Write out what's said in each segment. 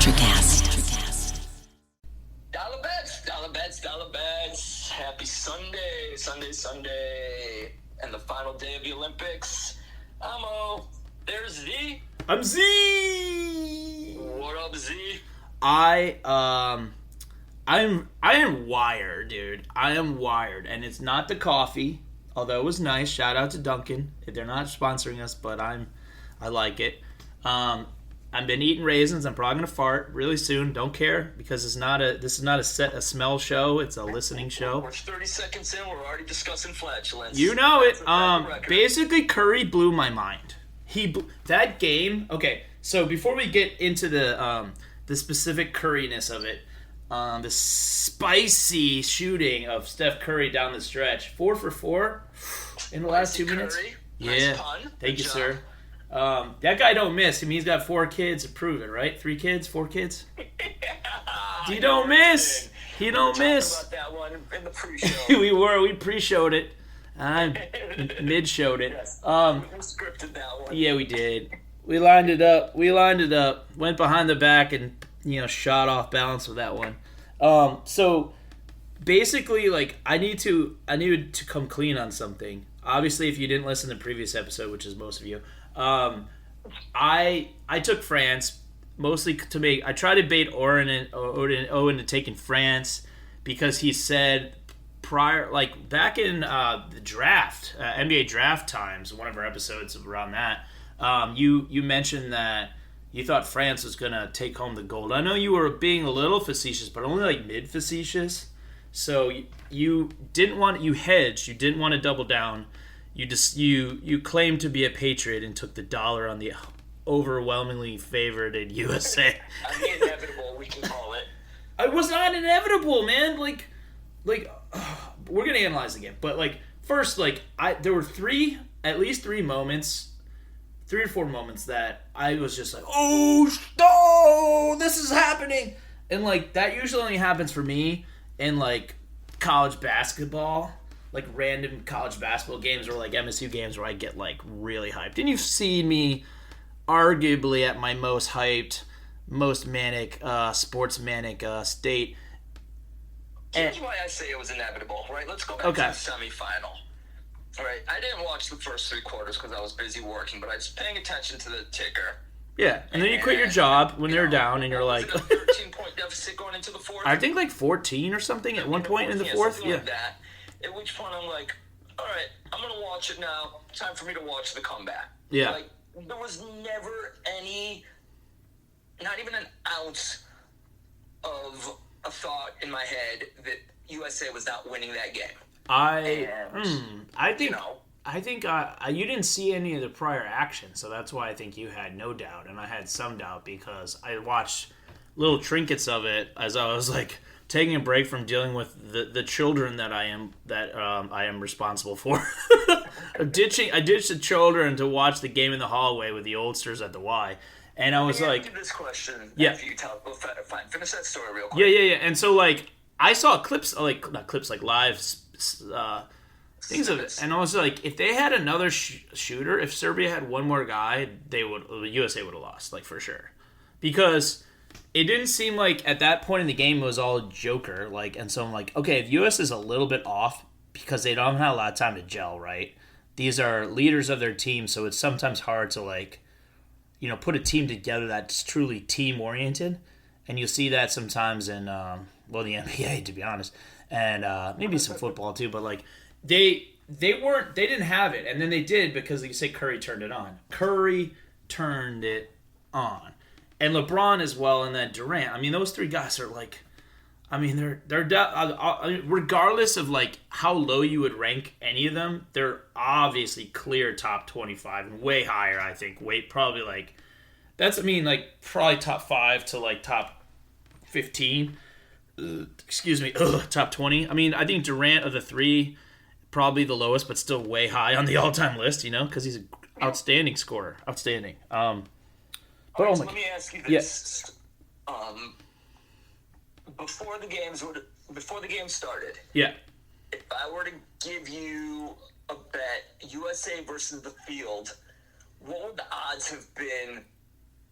Electrocast. Dollar bets, dollar bets, dollar bets. Happy Sunday, Sunday. And the final day of the Olympics. I'm O. There's Z. I'm Z. What up, Z? I am wired, dude. I am wired, and it's not the coffee, although it was nice. Shout out to Dunkin'. They're not sponsoring us, but I like it. I've been eating raisins. I'm probably gonna fart really soon. Don't care because this is not a smell show. It's a listening show. We're 30 seconds in. We're already discussing flatulence. You know it. That's Basically, Curry blew my mind. That game. Okay, so before we get into the specific curriness of it, the spicy shooting of Steph Curry down the stretch, 4 for 4 in the last 2 minutes. Curry. Yeah, Nice pun. thank Good you, job. sir. That guy don't miss. I mean, he's got 4 kids to prove it, right? 3 kids, 4 kids. He don't miss. He don't miss. About that one in the pre-show. we pre-showed it. I mid-showed it. Yes. We scripted that one. Yeah, we did. We lined it up. Went behind the back and shot off balance with that one. So basically, like I needed to come clean on something. Obviously, if you didn't listen to the previous episode, which is most of you, I took France mostly to make. I tried to bait Owen into taking France because he said prior, like back in the draft, NBA draft times, one of our episodes around that, you mentioned that you thought France was gonna take home the gold. I know you were being a little facetious, but only like mid facetious. So you hedged. You didn't want to double down. You claimed to be a patriot and took the dollar on the overwhelmingly favored USA. I mean, inevitable, we can call it. It was not inevitable, man. Like we're gonna analyze the game, but first, there were at least 3 moments, 3 or 4 moments that I was just like, oh no, this is happening, and that usually only happens for me in college basketball. Random college basketball games or MSU games where I get really hyped. And you've seen me arguably at my most hyped, most manic, sports manic state. Here's why I say it was inevitable, right? Let's go back to the semifinal. All right, I didn't watch the first 3 quarters because I was busy working, but I was paying attention to the ticker. Yeah, and then you quit your job when they're down, and you're like... Was it a 13-point deficit going into the fourth? I think 14 or something at one point in the fourth. Yeah. Like that. At which point I'm like, all right, I'm going to watch it now. Time for me to watch the comeback. Yeah. There was never not even an ounce of a thought in my head that USA was not winning that game. I think you didn't see any of the prior action, so that's why I think you had no doubt, and I had some doubt because I watched little trinkets of it as I was taking a break from dealing with the children that I am responsible for. I ditched the children to watch the game in the hallway with the oldsters at the Y, and I was like, this question. Yeah. After you tell, fine. Finish that story real quick. Yeah. And so I saw clips, not clips, live things of it, and I was like, if they had another shooter, if Serbia had one more guy, USA would have lost, for sure, because it didn't seem like at that point in the game it was all Joker, and so I'm like, okay, if US is a little bit off because they don't have a lot of time to gel, right? These are leaders of their team, so it's sometimes hard to put a team together that's truly team oriented, and you see that sometimes in the NBA, to be honest, and maybe some football too, but they didn't have it, and then they did because you say Curry turned it on. Curry turned it on. And LeBron as well, and then Durant. I mean, those 3 guys are they're regardless of how low you would rank any of them, they're obviously clear top 25 and way higher. I think probably probably top 5 to top 15. Top 20. I mean, I think Durant of the 3 probably the lowest, but still way high on the all-time list. Because he's an outstanding scorer. Outstanding. So let me ask you this. Yeah. Before the game started. Yeah. If I were to give you a bet, USA versus the field, what would the odds have been?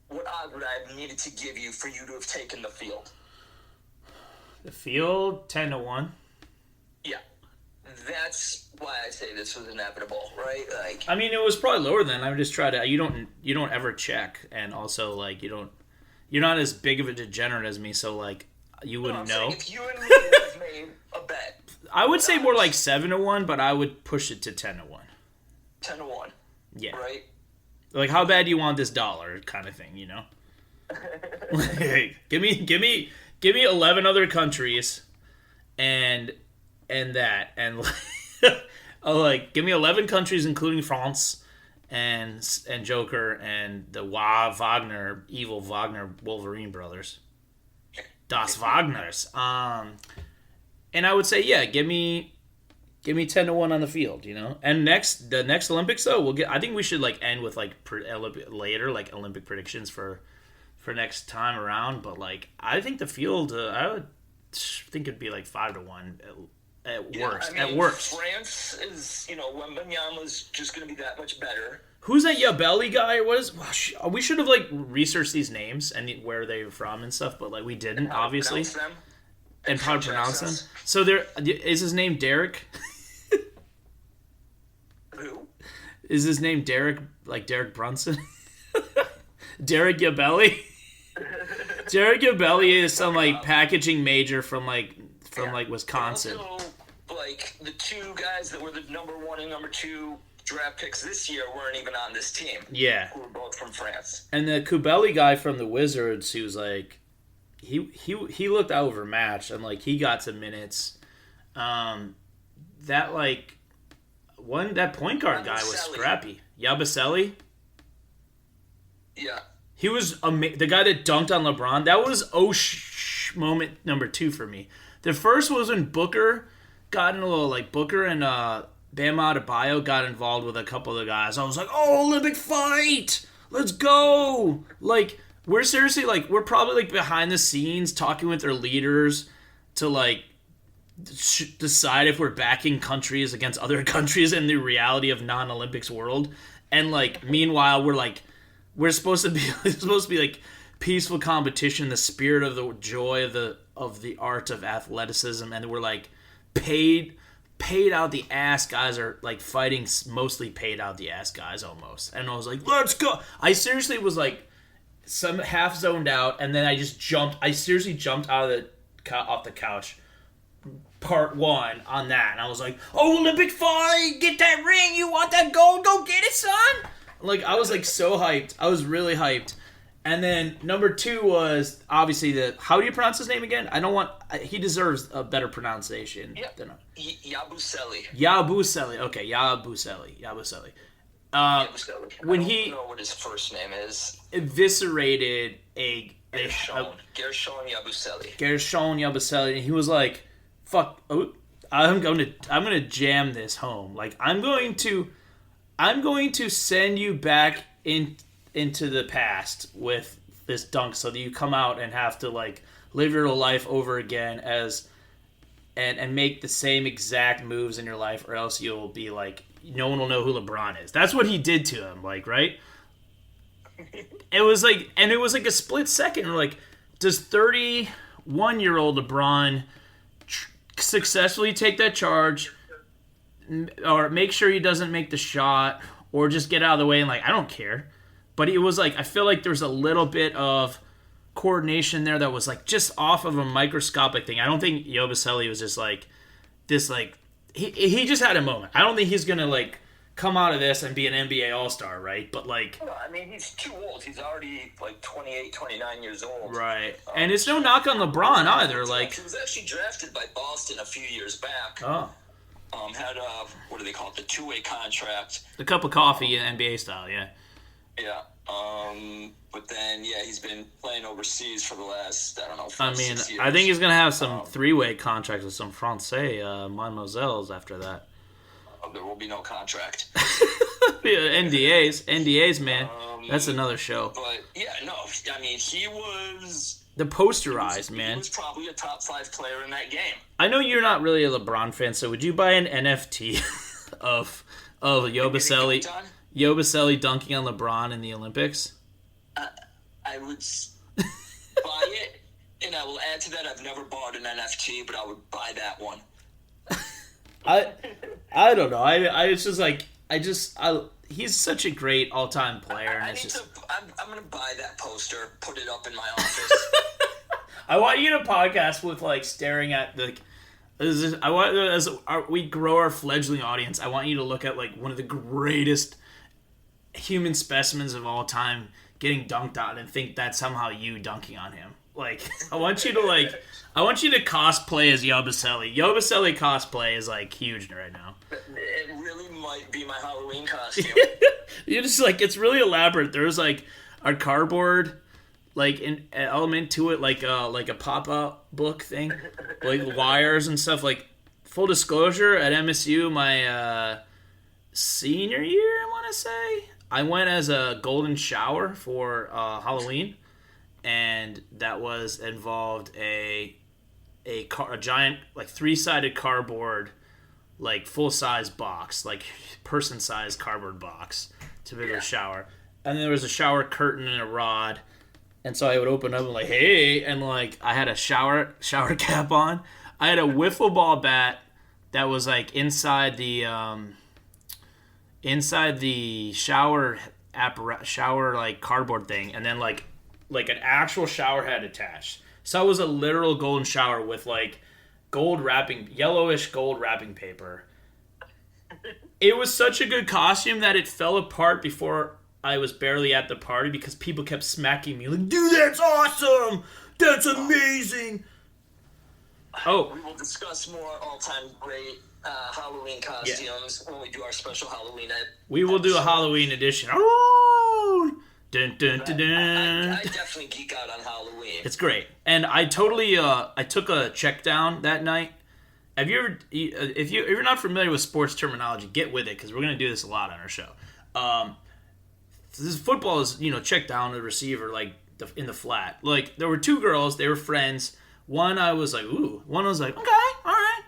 What odds would I have needed to give you for you to have taken the field? The field 10-1. Yeah. That's why I say this was inevitable, right? Like, I mean, it was probably lower than. I would just try to. You don't ever check, and also like you're not as big of a degenerate as me, so like you wouldn't know. If you and me would have made a bet, I would say more like 7-1, but I would push it to 10-1. 10-1. Yeah. Right. Like, how bad do you want this dollar, kind of thing, you know? Like, give me 11 other countries, and like give me 11 countries including France and Joker and the evil Wagner Wolverine brothers, Das Wagners. And I would say, yeah, give me 10-1 on the field, you know. And the next Olympics though, I think we should like end with like later like Olympic predictions for next time around. But like I think the field, I would think it'd be like 5-1 at worst. I mean, at worst, France is, Wembanyama's just going to be that much better. Who's that Yabeli guy? We should have like researched these names and where they're from and stuff, but like we didn't, obviously. And how to pronounce them. So is his name Derek? Who? Is his name Derek, like Derek Brunson? Derek Yabeli? Derek Yabeli is some like packaging major from Wisconsin. Also, like the two guys that were the number 1 and number 2 draft picks this year weren't even on this team. Yeah. Who were both from France. And the Kubeli guy from the Wizards, who's like, he looked overmatched and like he got some minutes. That point guard guy was scrappy. Yabusele. Yeah. He was the guy that dunked on LeBron. That was moment number 2 for me. The first was when Booker got in a little like Booker and Bam Adebayo got involved with a couple of the guys. I was like, oh, Olympic fight! Let's go! Like, we're seriously, like, we're probably, like, behind the scenes talking with their leaders to, like, decide if we're backing countries against other countries in the reality of non-Olympics world. And, like, meanwhile, we're supposed to be, like, peaceful competition, the spirit of the joy of the art of athleticism, and we're, like, paid out the ass guys are like fighting mostly paid out the ass guys almost. And I was like, let's go. I seriously was like some half zoned out, and then I seriously jumped out of off the couch part 1 on that, and I was like, oh, Olympic fight, get that ring, you want that gold, go get it, son. Like I was like so hyped. I was really hyped. And then number 2 was obviously how do you pronounce his name again? He deserves a better pronunciation. Yeah. Yabusele. Yabusele. Okay, Yabusele. When I don't know what his first name is. Eviscerated Gershon Yabusele. Gershon Yabusele, and he was like, "Fuck, I'm gonna jam this home. Like I'm going to send you back into the past with this dunk so that you come out and have to like live your life over again and make the same exact moves in your life, or else you'll be like no one will know who LeBron is." That's what he did to him, like, right? It was like a split second. Like, does 31-year-old LeBron successfully take that charge, or make sure he doesn't make the shot, or just get out of the way and like I don't care? But it was like, I feel like there's a little bit of coordination there that was like just off of a microscopic thing. I don't think Yabusele was just like this, like, he just had a moment. I don't think he's going to like come out of this and be an NBA All-Star, right? But like... Well, I mean, he's too old. He's already like 28, 29 years old. Right. And it's no knock on LeBron either. Like, he was actually drafted by Boston a few years back. Oh. Had what do they call it? The 2-way contract. The cup of coffee in NBA style, yeah. Yeah. But then, yeah, he's been playing overseas for the last, 6 years. I think he's going to have some 3-way contracts with some Francais mademoiselles after that. There will be no contract. Yeah, NDAs, man. That's another show. But, yeah, no, I mean, he was... The posterized, man. He was probably a top 5 player in that game. I know you're not really a LeBron fan, so would you buy an NFT of Yabusele dunking on LeBron in the Olympics? I I would buy it, and I will add to that, I've never bought an NFT, but I would buy that one. I don't know. It's just like he's such a great all-time player. I'm gonna buy that poster, put it up in my office. I want you to podcast with like staring at the. I want as we grow our fledgling audience. I want you to look at like one of the greatest human specimens of all time getting dunked on and think that's somehow you dunking on him. Like I want you to cosplay as Yabusele. Yabusele cosplay is like huge right now. It really might be my Halloween costume. You're just like it's really elaborate. There's like a cardboard like an element to it, like a pop-up book thing, like wires and stuff. Like full disclosure, at MSU, my senior year, I want to say, I went as a golden shower for Halloween, and that involved a giant like 3-sided cardboard, like full-size box, like person-sized cardboard box to be a shower, and then there was a shower curtain and a rod. And so I would open up and like, hey, and like I had a shower cap on. I had a wiffle ball bat that was like inside the shower like cardboard thing, and then like an actual shower head attached. So it was a literal golden shower with like yellowish gold wrapping paper. It was such a good costume that it fell apart before I was barely at the party because people kept smacking me like, dude, that's awesome! That's amazing! Oh. We will discuss more all-time great Halloween costumes when we do our special Halloween episode. We will do a Halloween edition. Oh! Dun, dun, dun, dun. I definitely geek out on Halloween. It's great. And I totally, I took a check down that night. Have you ever, if you're not familiar with sports terminology, get with it because we're going to do this a lot on our show. This football is, check down the receiver, like, in the flat. Like, there were two girls, they were friends. One, I was like, ooh. One was like, okay, all right.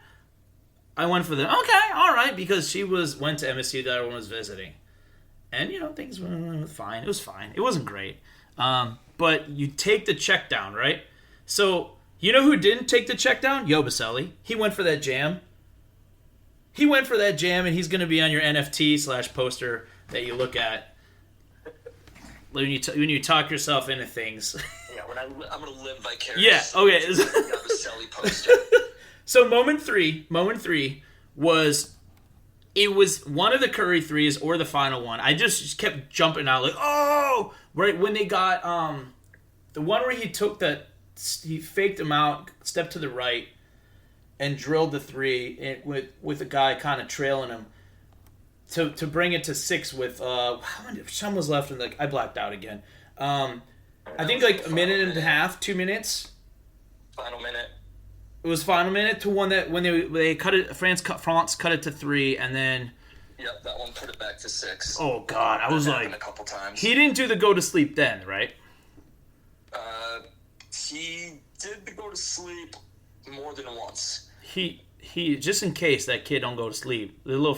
I went for the, okay, all right, because she went to MSU, the other one was visiting. And, things were fine. It was fine. It wasn't great. But you take the check down, right? So, you know who didn't take the check down? Yabusele. He went for that jam. And he's going to be on your NFT/poster that you look at when you talk yourself into things. Yeah, I'm going to live vicariously. Yeah, okay. Yabusele poster. So moment three was, it was one of the Curry threes or the final one. I just kept jumping out like, oh! Right when they got, the one where he faked him out, stepped to the right, and drilled the three with a guy kind of trailing him to bring it to 6 with how time was left, and I blacked out again. I think like a minute and a half, 2 minutes. Final minute. It was final minute to one that when they cut it, France cut it to 3, and then. Yep, that one put it back to 6. Oh God, I was that like, happened a couple times. He didn't do the go to sleep then, right? He did the go to sleep more than once. He just in case that kid don't go to sleep, the little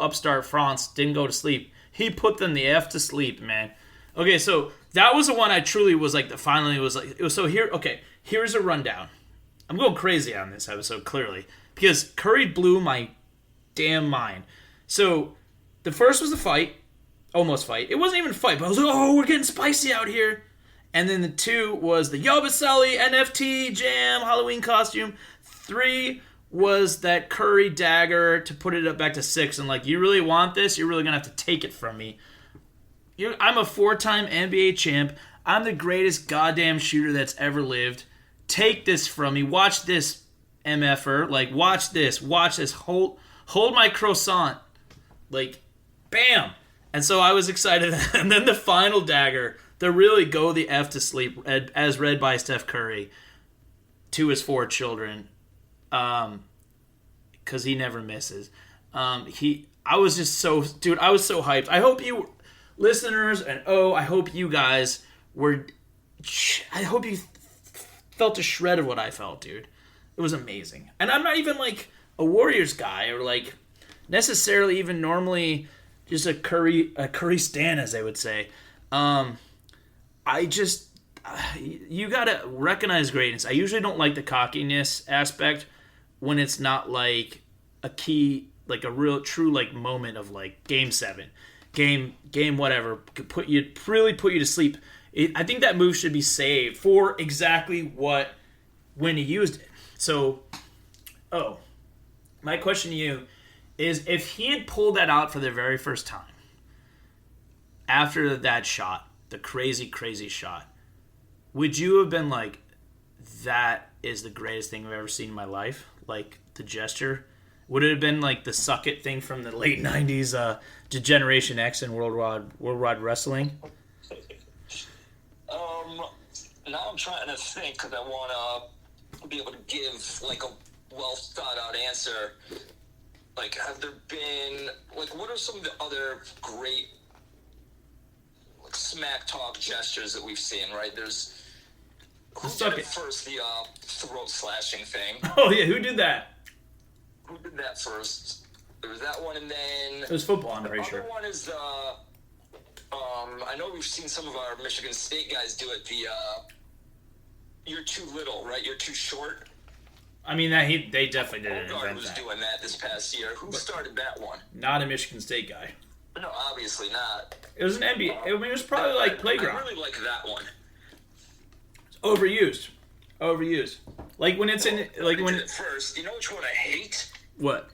upstart France didn't go to sleep. He put them the F to sleep, man. Okay, so that was the one I truly was like. Finally was like. So here, okay, here's a rundown. I'm going crazy on this episode clearly because Curry blew my damn mind. So the first was the fight, almost fight. It wasn't even a fight, but I was like, oh, we're getting spicy out here. And then the 2 was the Yabusele NFT jam Halloween costume. 3 was that Curry dagger to put it up back to 6. And like, you really want this? You're really going to have to take it from me. I'm a 4-time NBA champ. I'm the greatest goddamn shooter that's ever lived. Take this from me. Watch this, MFer. Like, watch this. Hold my croissant. Like, bam. And so I was excited. And then the final dagger, the really go the F to sleep, as read by Steph Curry to his 4 children. Because he never misses. I was just so, dude, I was so hyped. I hope you, listeners, and I hope you guys I hope you felt a shred of what I felt, dude. It was amazing. And I'm not even like a Warriors guy or like necessarily even normally just a Curry stan, as they would say. you gotta recognize greatness. I usually don't like the cockiness aspect when it's not like a key, like a real true like moment of like game 7, game whatever could really put you to sleep. I think that move should be saved for exactly when he used it. So, my question to you is, if he had pulled that out for the very first time after that shot, the crazy shot, would you have been like, that is the greatest thing I've ever seen in my life? Like the gesture? Would it have been like the suck it thing from the late 90s Generation X and Worldwide Wrestling? Now I'm trying to think because I want to be able to give like a well thought out answer. Like, have there been, like, what are some of the other great like smack talk gestures that we've seen? Right? There's who did it first? The throat slashing thing. Oh yeah, who did that? Who did that first? There was that one, and then it was football. I'm pretty sure. The other one is I know we've seen some of our Michigan State guys do it. The you're too little, right? You're too short. I mean, they definitely didn't invent that. was doing that this past year. Who started that one? Not a Michigan State guy. No, obviously not. It was an NBA. I mean, it was probably like playground. I really like that one. It's overused. Like when it's in, like when it first. You know which one I hate? What?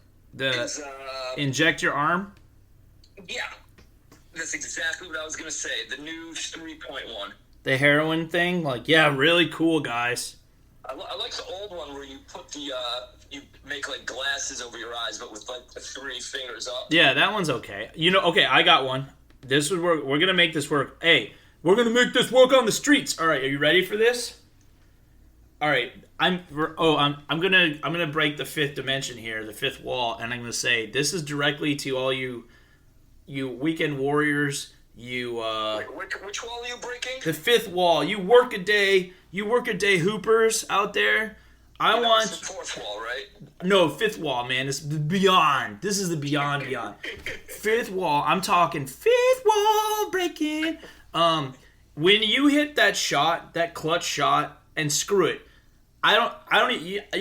Inject your arm? Yeah. That's exactly what I was going to say. The new 3.1. The heroin thing? Like, yeah, really cool, guys. I like the old one where you put the, you make, like, glasses over your eyes, but with, like, the 3 fingers up. Yeah, that one's okay. Okay, I got one. This is where we're going to make this work. Hey, we're going to make this work on the streets. All right, are you ready for this? All right, I'm gonna break the 5th dimension here, the 5th wall, and I'm gonna say this is directly to all you weekend warriors. Which wall are you breaking? The 5th wall. You work a day hoopers out there. I want the 4th wall, right? No, 5th wall, man. It's beyond. This is the beyond. 5th wall. I'm talking 5th wall breaking. When you hit that shot, that clutch shot, and screw it. You don't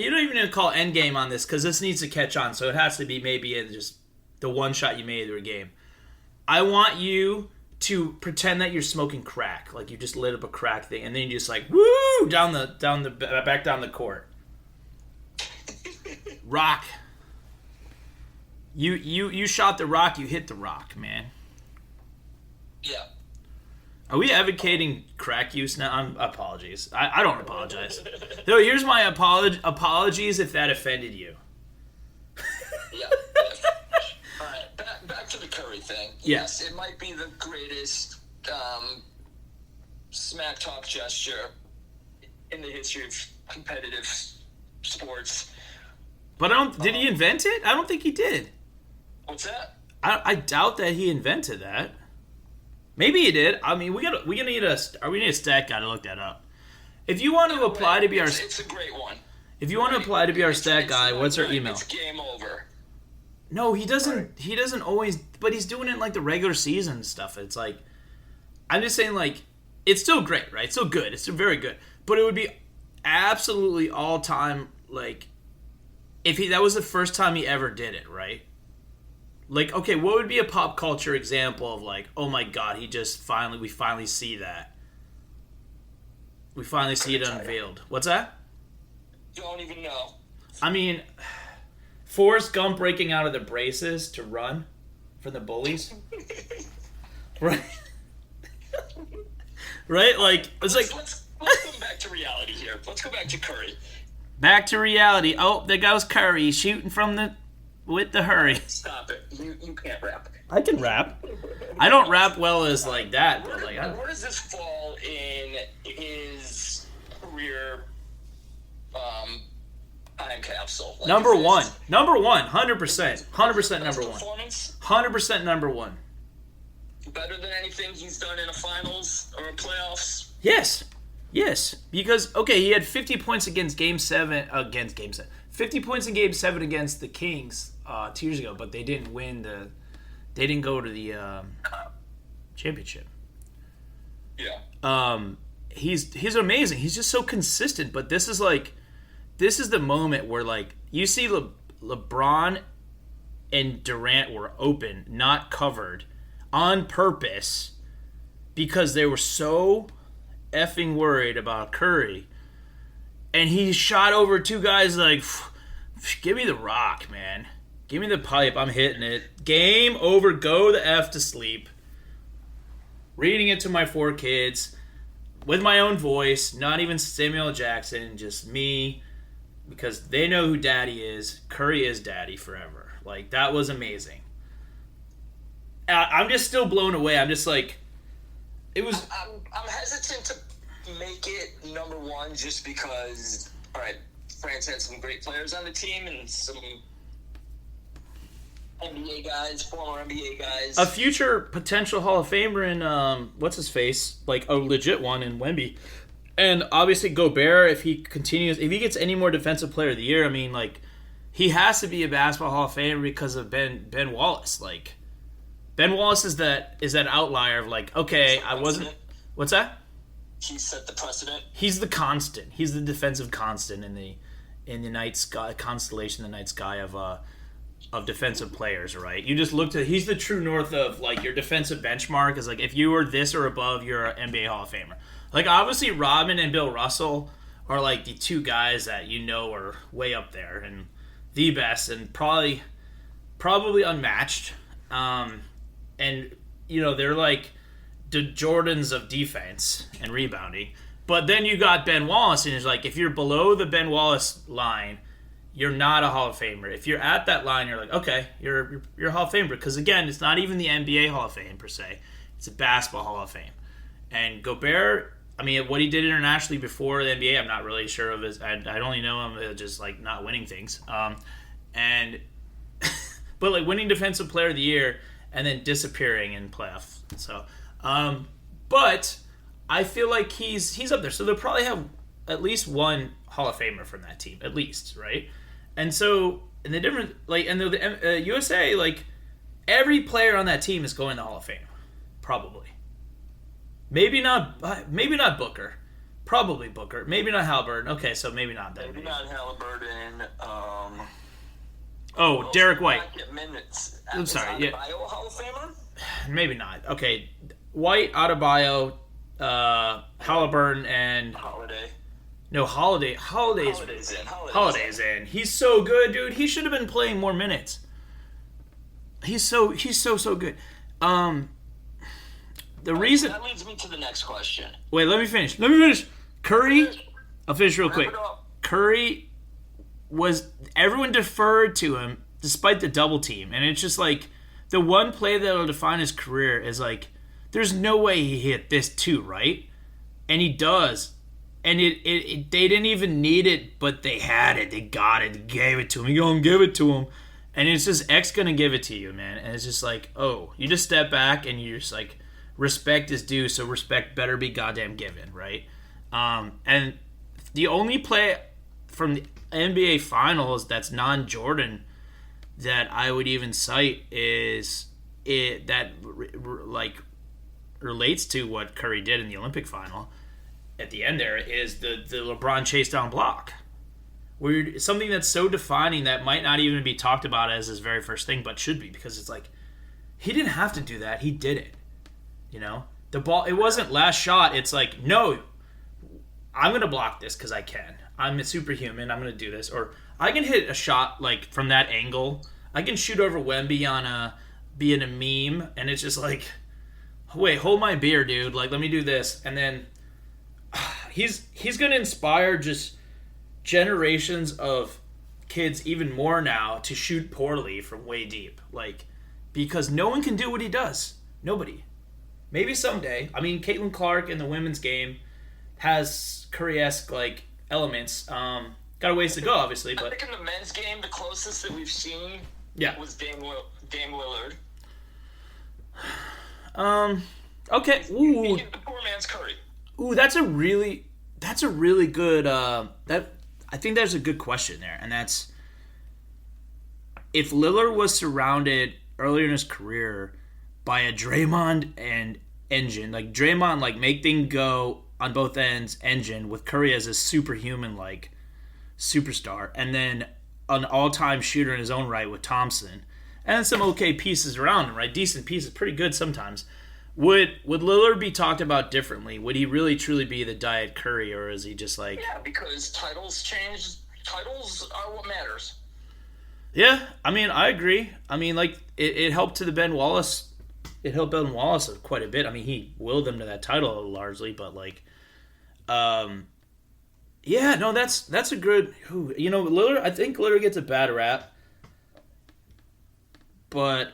even need to call endgame on this because this needs to catch on. So it has to be maybe just the one shot you made of a game. I want you to pretend that you're smoking crack, like you just lit up a crack thing, and then you just like woo back down the court. Rock. You shot the rock. You hit the rock, man. Yeah. Are we advocating crack use now? Apologies. I don't apologize. No, here's my apologies if that offended you. Yeah. All right, back to the Curry thing. Yeah. Yes, it might be the greatest smack talk gesture in the history of competitive sports. But did he invent it? I don't think he did. What's that? I doubt that he invented that. Maybe he did. I mean, we need a stat guy to look that up. If you want to apply to be our, it's a great one. If you want to apply to be our stat guy, what's our email? It's game over. No, he doesn't. Right. He doesn't always. But he's doing it in like the regular season stuff. It's like, I'm just saying, like, it's still great, right? It's still good. It's still very good. But it would be absolutely all time, like, if that was the first time he ever did it, right? Like, okay, what would be a pop culture example of like, oh my god, we finally see that. We finally see it unveiled. What's that? Don't even know. I mean, Forrest Gump breaking out of the braces to run from the bullies. Right? Right? Like, it's like... Let's come back to reality here. Let's go back to Curry. Back to reality. Oh, there goes Curry shooting with the hurry. Stop it. You can't rap. I can rap. I don't rap well as like that. But like, where does this fall in his career time capsule? Like, number one. 100%. 100% number one. 100% number one. Better than anything he's done in a finals or a playoffs? Yes. Because, okay, he had 50 points against Game 7. 50 points in Game 7 against the Kings 2 years ago, but they didn't win they didn't go to the championship. Yeah. he's amazing. He's just so consistent. But this is the moment where like you see LeBron and Durant were open, not covered, on purpose because they were so effing worried about Curry. And he shot over two guys like, give me the rock, man. Give me the pipe. I'm hitting it. Game over. Go the F to sleep. Reading it to my 4 kids with my own voice, not even Samuel Jackson, just me, because they know who daddy is. Curry is daddy forever. Like, that was amazing. I'm just still blown away. I'm just like, it was... I'm hesitant to make it number one just because, all right, France had some great players on the team and some NBA guys, former NBA guys. A future potential Hall of Famer in, what's-his-face, like a legit one in Wemby. And obviously Gobert, if he gets any more Defensive Player of the Year, I mean, like, he has to be a Basketball Hall of Famer because of Ben Wallace. Like, Ben Wallace is that outlier of like, okay, I wasn't... What's that? He set the precedent. He's the constant. He's the defensive constant in the night sky constellation, the night sky of defensive players, right? You just looked at he's the true north of like your defensive benchmark is like if you were this or above, you're an NBA Hall of Famer. Like obviously Robin and Bill Russell are like the two guys that you know are way up there and the best and probably unmatched. And you know they're like the Jordans of defense and rebounding. But then you got Ben Wallace, and it's like, if you're below the Ben Wallace line, you're not a Hall of Famer. If you're at that line, you're like, okay, you're a Hall of Famer. Because, again, it's not even the NBA Hall of Fame, per se. It's a Basketball Hall of Fame. And Gobert, I mean, what he did internationally before the NBA, I'm not really sure of. I only know him as just, like, not winning things. But, like, winning Defensive Player of the Year and then disappearing in playoffs. So... but I feel like he's up there. So they'll probably have at least one Hall of Famer from that team, at least, right? And so, and the different, like, and the USA, like, every player on that team is going to the Hall of Fame, probably. Maybe not Booker, probably Booker. Maybe not Halliburton. Okay, so maybe not that. Maybe not Halliburton. Derek White. Minutes. I'm sorry. Yeah. Adebayo Hall of Famer? Maybe not. Okay. White, Adebayo, Halliburton, and... Holiday. No, Holiday's in. He's so good, dude. He should have been playing more minutes. He's so good. The reason... That leads me to the next question. Wait, let me finish. Curry... I'll finish real quick. Curry was... Everyone deferred to him despite the double team. And it's just like... The one play that'll define his career is like... There's no way he hit this too, right? And he does. And they didn't even need it, but they had it. They got it. They gave it to him. You gonna give it to him. And it's just X gonna give it to you, man. And it's just like, oh, you just step back and you're just like, respect is due, so respect better be goddamn given, right? And the only play from the NBA Finals that's non-Jordan that I would even cite is relates to what Curry did in the Olympic final at the end there is the LeBron chase down block. Where something that's so defining that might not even be talked about as his very first thing, but should be, because it's like he didn't have to do that. He did it. You know? The ball, it wasn't last shot. It's like, no, I'm going to block this because I can. I'm a superhuman. I'm going to do this. Or I can hit a shot like from that angle. I can shoot over Wemby on being a meme, and it's just like, wait, hold my beer, dude. Like, let me do this. And then he's going to inspire just generations of kids even more now to shoot poorly from way deep. Like, because no one can do what he does. Nobody. Maybe someday. I mean, Caitlin Clark in the women's game has Curry-esque, like, elements. Got a ways to go, obviously. But I think in the men's game, the closest that we've seen was Dame Lillard. Okay. Ooh. The poor man's Curry. Ooh, that's a really good I think there's a good question there, and that's if Lillard was surrounded earlier in his career by a Draymond and engine, like Draymond, like make things go, on both ends engine with Curry as a superhuman like superstar, and then an all-time shooter in his own right with Thompson, and then some okay pieces around him, right? Decent pieces, pretty good sometimes. Would Lillard be talked about differently? Would he really truly be the Diet Curry, or is he just like... Yeah, because titles change. Titles are what matters. Yeah, I mean, I agree. I mean, like, it helped to the Ben Wallace... It helped Ben Wallace quite a bit. I mean, he willed them to that title largely, but, like... yeah, no, that's a good... You know, Lillard, I think Lillard gets a bad rap. But,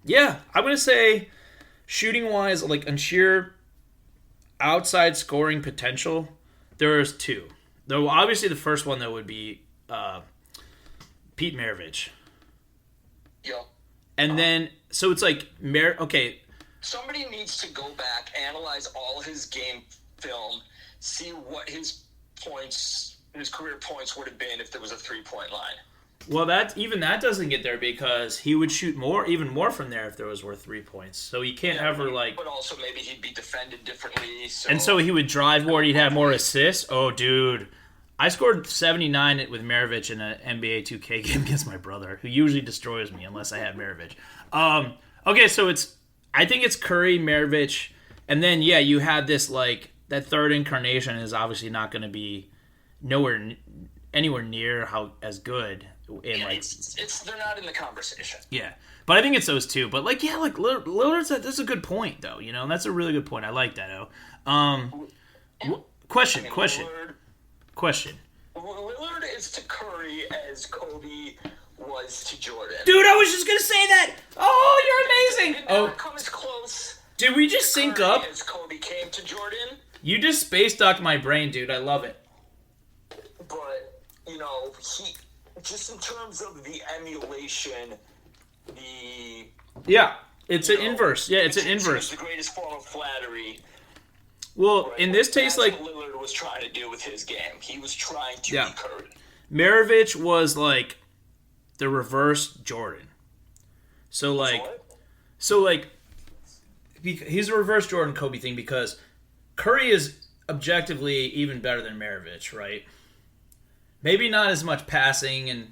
yeah, I'm going to say... Shooting-wise, like, on sheer outside scoring potential, there's two. Though, obviously, the first one, though, would be Pete Maravich. Yeah. And then, so it's like, okay. Somebody needs to go back, analyze all his game film, see what his career points would have been if there was a three-point line. Well, that doesn't get there because he would shoot even more from there if there was worth 3 points. So he can't ever like. But also maybe he'd be defended differently. And so he would drive more. He'd have more assists. Oh, dude, I scored 79 with Maravich in an NBA 2K game against my brother, who usually destroys me unless I have Maravich. Okay, so I think it's Curry, Maravich, and then yeah, you had this like that third incarnation is obviously not going to be anywhere near as good. They're not in the conversation. Yeah, but I think it's those two. But like, yeah, like Lillard's that's a good point though. You know, that's a really good point. I like that. Question. Lillard is to Curry as Kobe was to Jordan. Dude, I was just gonna say that. Oh, you're amazing. It never comes close. Did we just sync up? As Kobe came to Jordan. You just space docked my brain, dude. I love it. But you know, just in terms of the emulation, it's an inverse. Yeah, it's an inverse. The greatest form of flattery. Well, right? In this case, like what Lillard was trying to do with his game. He was trying to be Curry. Maravich was like the reverse Jordan. So like, he's a reverse Jordan Kobe thing because Curry is objectively even better than Maravich, right? Maybe not as much passing and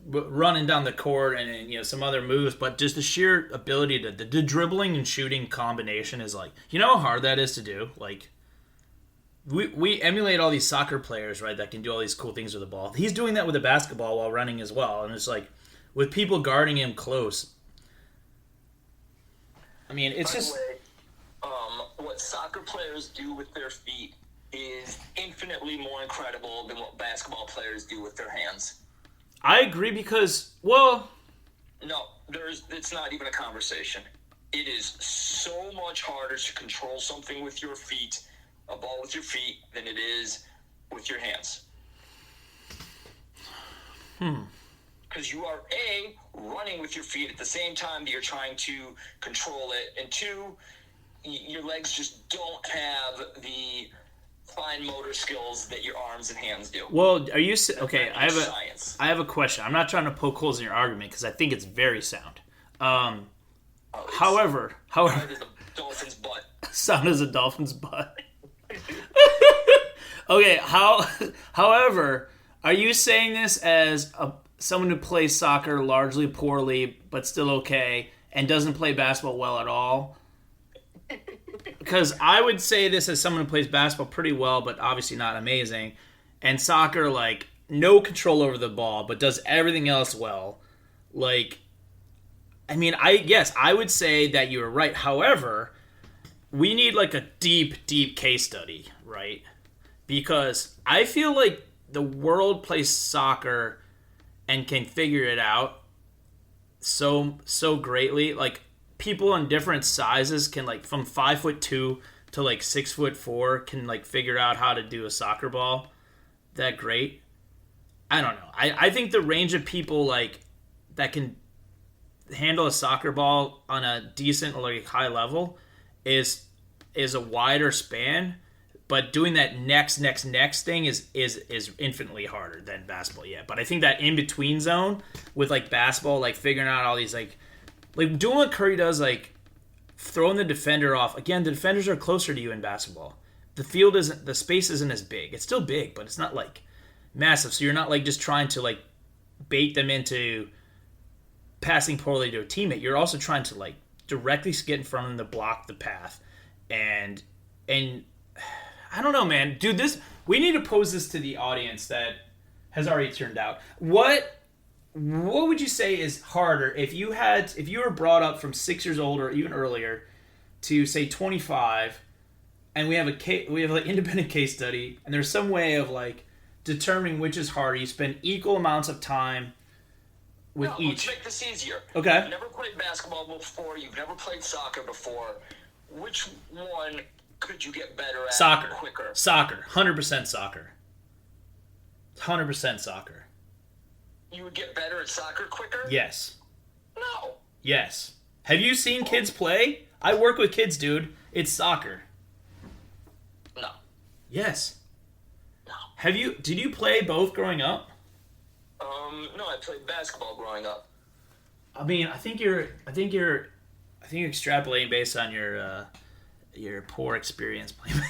running down the court and some other moves, but just the sheer ability to the dribbling and shooting combination is like, you know how hard that is to do. Like we emulate all these soccer players, right, that can do all these cool things with the ball. He's doing that with a basketball while running as well, and it's like with people guarding him close. I mean, it's just what soccer players do with their feet is infinitely more incredible than what basketball players do with their hands. I agree because, well... No, it's not even a conversation. It is so much harder to control something with your feet, a ball with your feet, than it is with your hands. Because you are, A, running with your feet at the same time that you're trying to control it, and two, your legs just don't have the fine motor skills that your arms and hands do. Well, are you okay? I have a question. I'm not trying to poke holes in your argument because I think it's very sound. However, sound as a dolphin's butt. Sound as a dolphin's butt. Okay. However, are you saying this as someone who plays soccer largely poorly but still okay and doesn't play basketball well at all? Because I would say this as someone who plays basketball pretty well, but obviously not amazing, and soccer, like, no control over the ball, but does everything else well. Like, I mean, I would say that you were right. However, we need, like, a deep, deep case study, right? Because I feel like the world plays soccer and can figure it out so greatly. Like, people in different sizes can, like, from 5'2" to like 6'4" can, like, figure out how to do a soccer ball that great. I don't know. I think the range of people, like, that can handle a soccer ball on a decent or, like, high level is a wider span. But doing that next thing is infinitely harder than basketball. Yeah, but I think that in between zone with, like, basketball, like, figuring out all these, like doing what Curry does, like, throwing the defender off. Again, the defenders are closer to you in basketball. The space isn't as big. It's still big, but it's not like massive. So you're not like just trying to like bait them into passing poorly to a teammate. You're also trying to like directly get in front of them to block the path. And I don't know, man. Dude, we need to pose this to the audience that has already turned out. What would you say is harder if you were brought up from 6 years old or even earlier to say 25, and we have an independent case study, and there's some way of like determining which is harder. You spend equal amounts of time with each. Let's make this easier. Okay. You've never played basketball before. You've never played soccer before. Which one could you get better at quicker? Soccer. 100% soccer. 100% soccer. You would get better at soccer quicker? Yes. No. Yes. Have you seen kids play? I work with kids, dude. It's soccer. No. Yes. No. Did you play both growing up? No, I played basketball growing up. I mean, I think you're extrapolating based on your poor experience playing.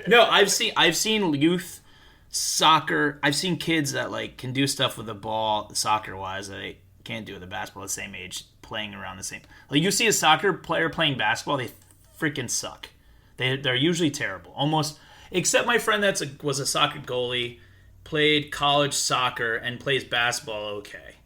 No, I've seen youth soccer. I've seen kids that like can do stuff with the ball soccer wise that they can't do with the basketball at the same age, playing around the same. Like you see a soccer player playing basketball, they freaking suck. They're usually terrible. Almost, except my friend was a soccer goalie, played college soccer and plays basketball okay.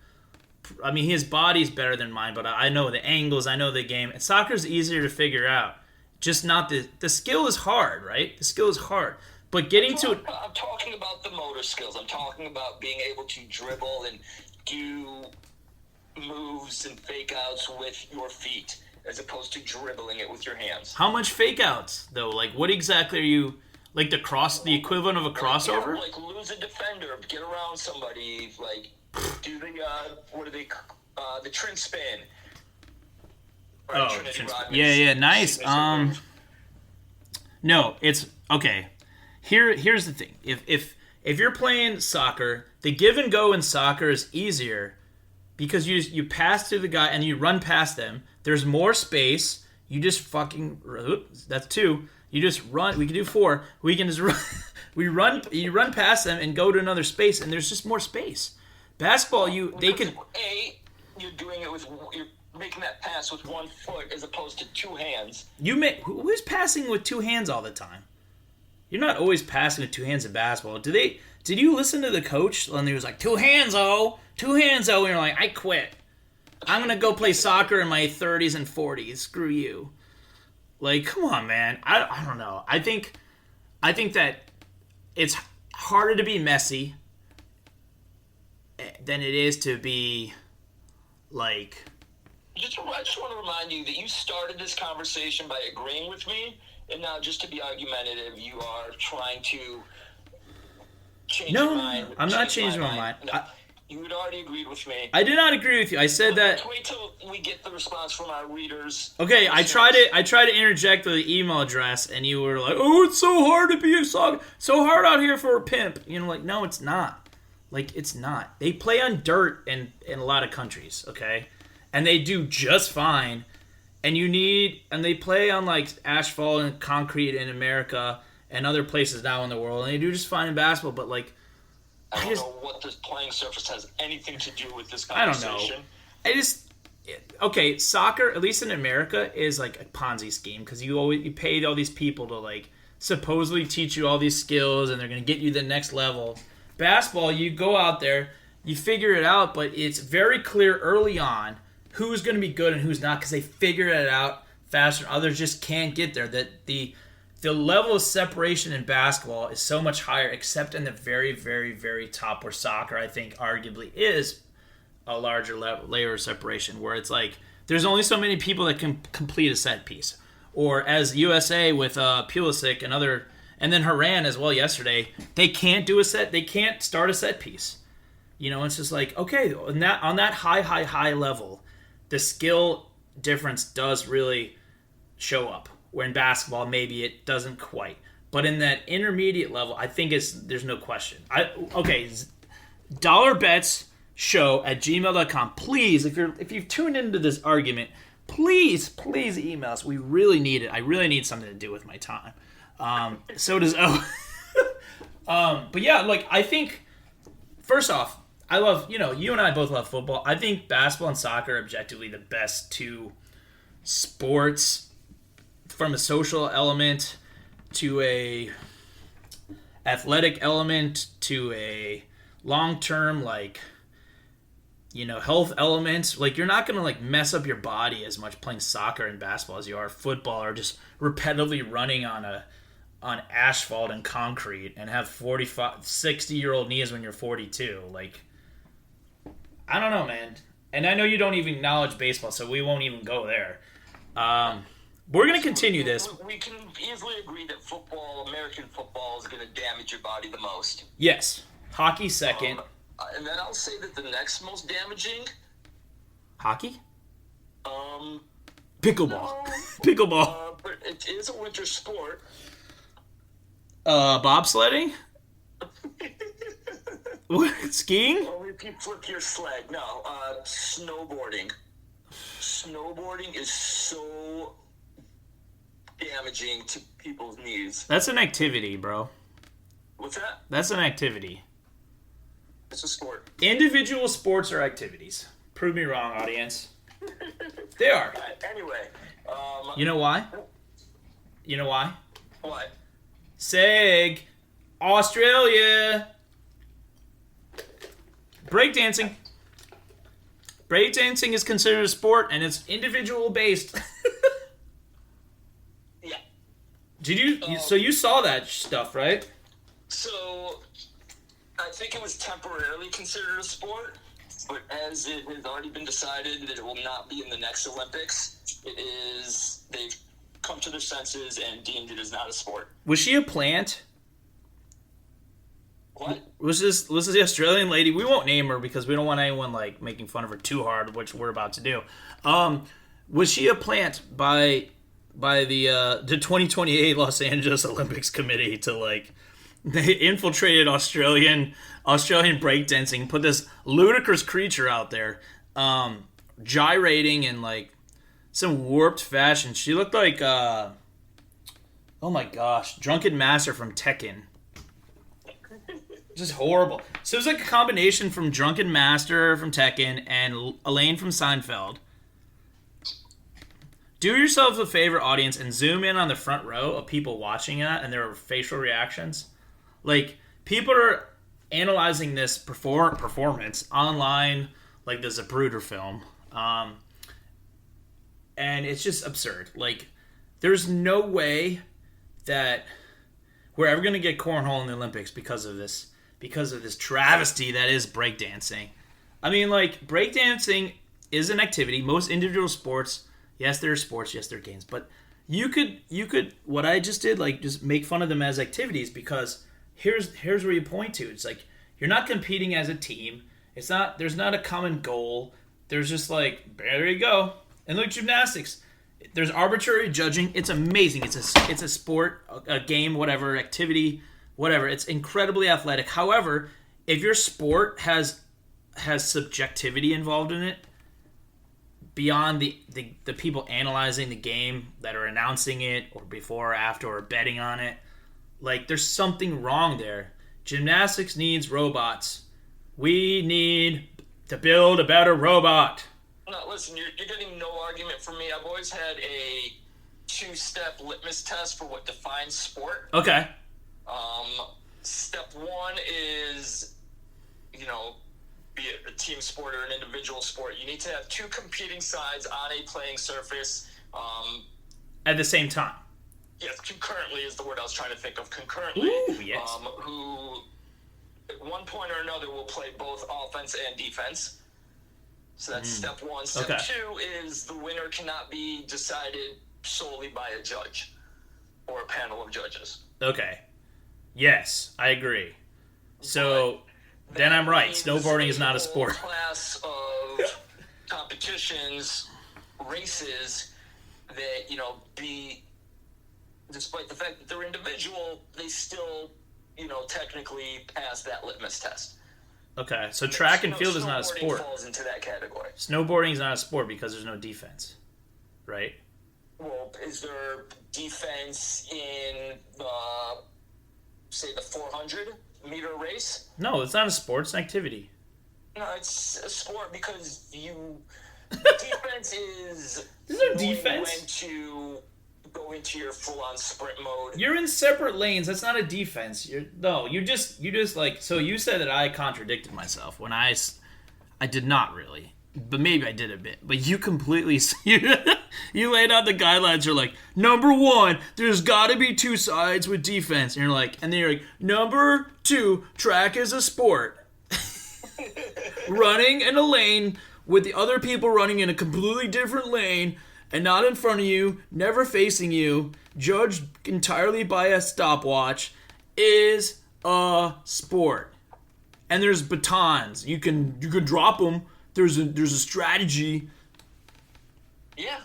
I mean, his body's better than mine, but I know the angles, I know the game. And soccer's easier to figure out. Just not the skill is hard, right? The skill is hard. But getting to it... I'm talking about the motor skills. I'm talking about being able to dribble and do moves and fake outs with your feet as opposed to dribbling it with your hands. How much fake outs, though? Like, what exactly are you... Like the equivalent of a crossover? Like lose a defender, get around somebody, like do the trin spin. Oh, yeah, nice. No, it's okay. Here's the thing. If you're playing soccer, the give and go in soccer is easier because you pass through the guy and you run past them. There's more space. You just fucking that's 2. You just run. We can do 4. We can just run. You run past them and go to another space, and there's just more space. Basketball, you're doing it with you're making that pass with 1 foot as opposed to 2 hands. Who's passing with 2 hands all the time? You're not always passing with 2 hands in basketball. Did you listen to the coach when he was like 2 hands, 2 hands, and you're like, I quit. I'm gonna go play soccer in my 30s and 40s. Screw you. Like, come on, man. I don't know. I think that it's harder to be Messi than it is to be like. I just want to remind you that you started this conversation by agreeing with me, and now just to be argumentative, you are trying to change your mind. No, I'm not changing my mind. No. You had already agreed with me. I did not agree with you. I said that. Let's wait till we get the response from our readers. Okay, I tried to interject with the email address, and you were like, "Oh, it's so hard to be a soccer, so hard out here for a pimp." You know, like, no, it's not. Like, it's not. They play on dirt in a lot of countries, okay, and they do just fine. And they play on like asphalt and concrete in America and other places now in the world, and they do just fine in basketball. But like. I don't know what this playing surface has anything to do with this conversation. I don't know. Okay, soccer, at least in America, is like a Ponzi scheme because you paid all these people to like supposedly teach you all these skills and they're going to get you to the next level. Basketball, you go out there, you figure it out, but it's very clear early on who's going to be good and who's not because they figure it out faster. Others just can't get there. That the level of separation in basketball is so much higher, except in the very, very, very top where soccer, I think, arguably is a larger layer of separation, where it's like there's only so many people that can complete a set piece. Or as USA with Pulisic and then Haran as well yesterday, they can't start a set piece. You know, it's just like, okay, on that high level, the skill difference does really show up. Where in basketball, maybe it doesn't quite. But in that intermediate level, I think there's no question. Dollar Bets Show at gmail.com. Please, if you've tuned into this argument, please email us. We really need it. I really need something to do with my time. So does O. But yeah, like I think first off, I love you and I both love football. I think basketball and soccer are objectively the best two sports from a social element to a athletic element to a long-term health element. Like you're not gonna mess up your body as much playing soccer and basketball as you are football, or just repetitively running on asphalt and concrete and have 45 60-year-old knees when you're 42. Like I don't know, man. And I know you don't even acknowledge baseball, so we won't even go there. We're going to continue this. We can easily agree that American football, is going to damage your body the most. Yes. Hockey second. And then I'll say that the next most damaging... Hockey? Pickleball. No. Pickleball. But it is a winter sport. Bobsledding? What? Skiing? Only if you flip your sled. No. Snowboarding. Snowboarding is so damaging to people's knees. That's an activity, bro. What's that? That's an activity. It's a sport. Individual sports are activities. Prove me wrong, audience. They are. Anyway. You know why? You know why? What? Seg. Australia. Breakdancing. Breakdancing is considered a sport, and it's individual based. Yeah. Did you? So you saw that stuff, right? So, I think it was temporarily considered a sport, but as it has already been decided that it will not be in the next Olympics, they've come to their senses and deemed it as not a sport. Was she a plant? What? Was this the Australian lady? We won't name her because we don't want anyone making fun of her too hard, which we're about to do. Was she a plant by the 2028 Los Angeles Olympics committee to they infiltrated Australian breakdancing, put this ludicrous creature out there, gyrating in some warped fashion. She looked like oh my gosh, Drunken Master from Tekken. Just horrible. So it was a combination from Drunken Master from Tekken and Elaine from Seinfeld. Do yourselves a favor, audience, and zoom in on the front row of people watching that and their facial reactions. People are analyzing this performance online like the Zapruder film. And it's just absurd. There's no way that we're ever going to get cornhole in the Olympics because of this travesty that is breakdancing. I mean, breakdancing is an activity. Most individual sports, yes, they're sports, yes, they're games, but you could what I just did, just make fun of them as activities, because here's where you point to. It's you're not competing as a team. There's not a common goal. There's just there you go. And gymnastics. There's arbitrary judging. It's amazing. It's a sport, a game, whatever, activity, whatever. It's incredibly athletic. However, if your sport has subjectivity involved in it, beyond the people analyzing the game that are announcing it or before or after or betting on it, there's something wrong there. Gymnastics needs robots. We need to build a better robot. No, listen, you're getting no argument from me. I've always had a two-step litmus test for what defines sport. Okay. Step one is, be it a team sport or an individual sport, you need to have two competing sides on a playing surface. At the same time. Yes, concurrently is the word I was trying to think of. Concurrently. Ooh, yes. Who, at one point or another, will play both offense and defense. So that's step one. Step two is the winner cannot be decided solely by a judge or a panel of judges. Okay. Yes, I agree. So then I'm right. Snowboarding is not a sport. Class of competitions, races that, despite the fact that they're individual, they still, technically pass that litmus test. Okay, so track and field is not a sport. Snowboarding falls into that category. Snowboarding is not a sport because there's no defense. right? Well, is there defense in the, say, the 400-meter race? No, it's not a sport. It's an activity. No, it's a sport because defense is There's no knowing defense. when to go into your full-on sprint mode. You're in separate lanes. That's not a defense. You just like. So you said that I contradicted myself when I did not really, but maybe I did a bit. But you completely you laid out the guidelines. You're like, number one, there's got to be two sides with defense, and you're like, and then you're like, number two, track is a sport. Running in a lane with the other people running in a completely different lane and not in front of you, never facing you, judged entirely by a stopwatch, is a sport. And there's batons. You can drop them. There's a strategy. Yeah.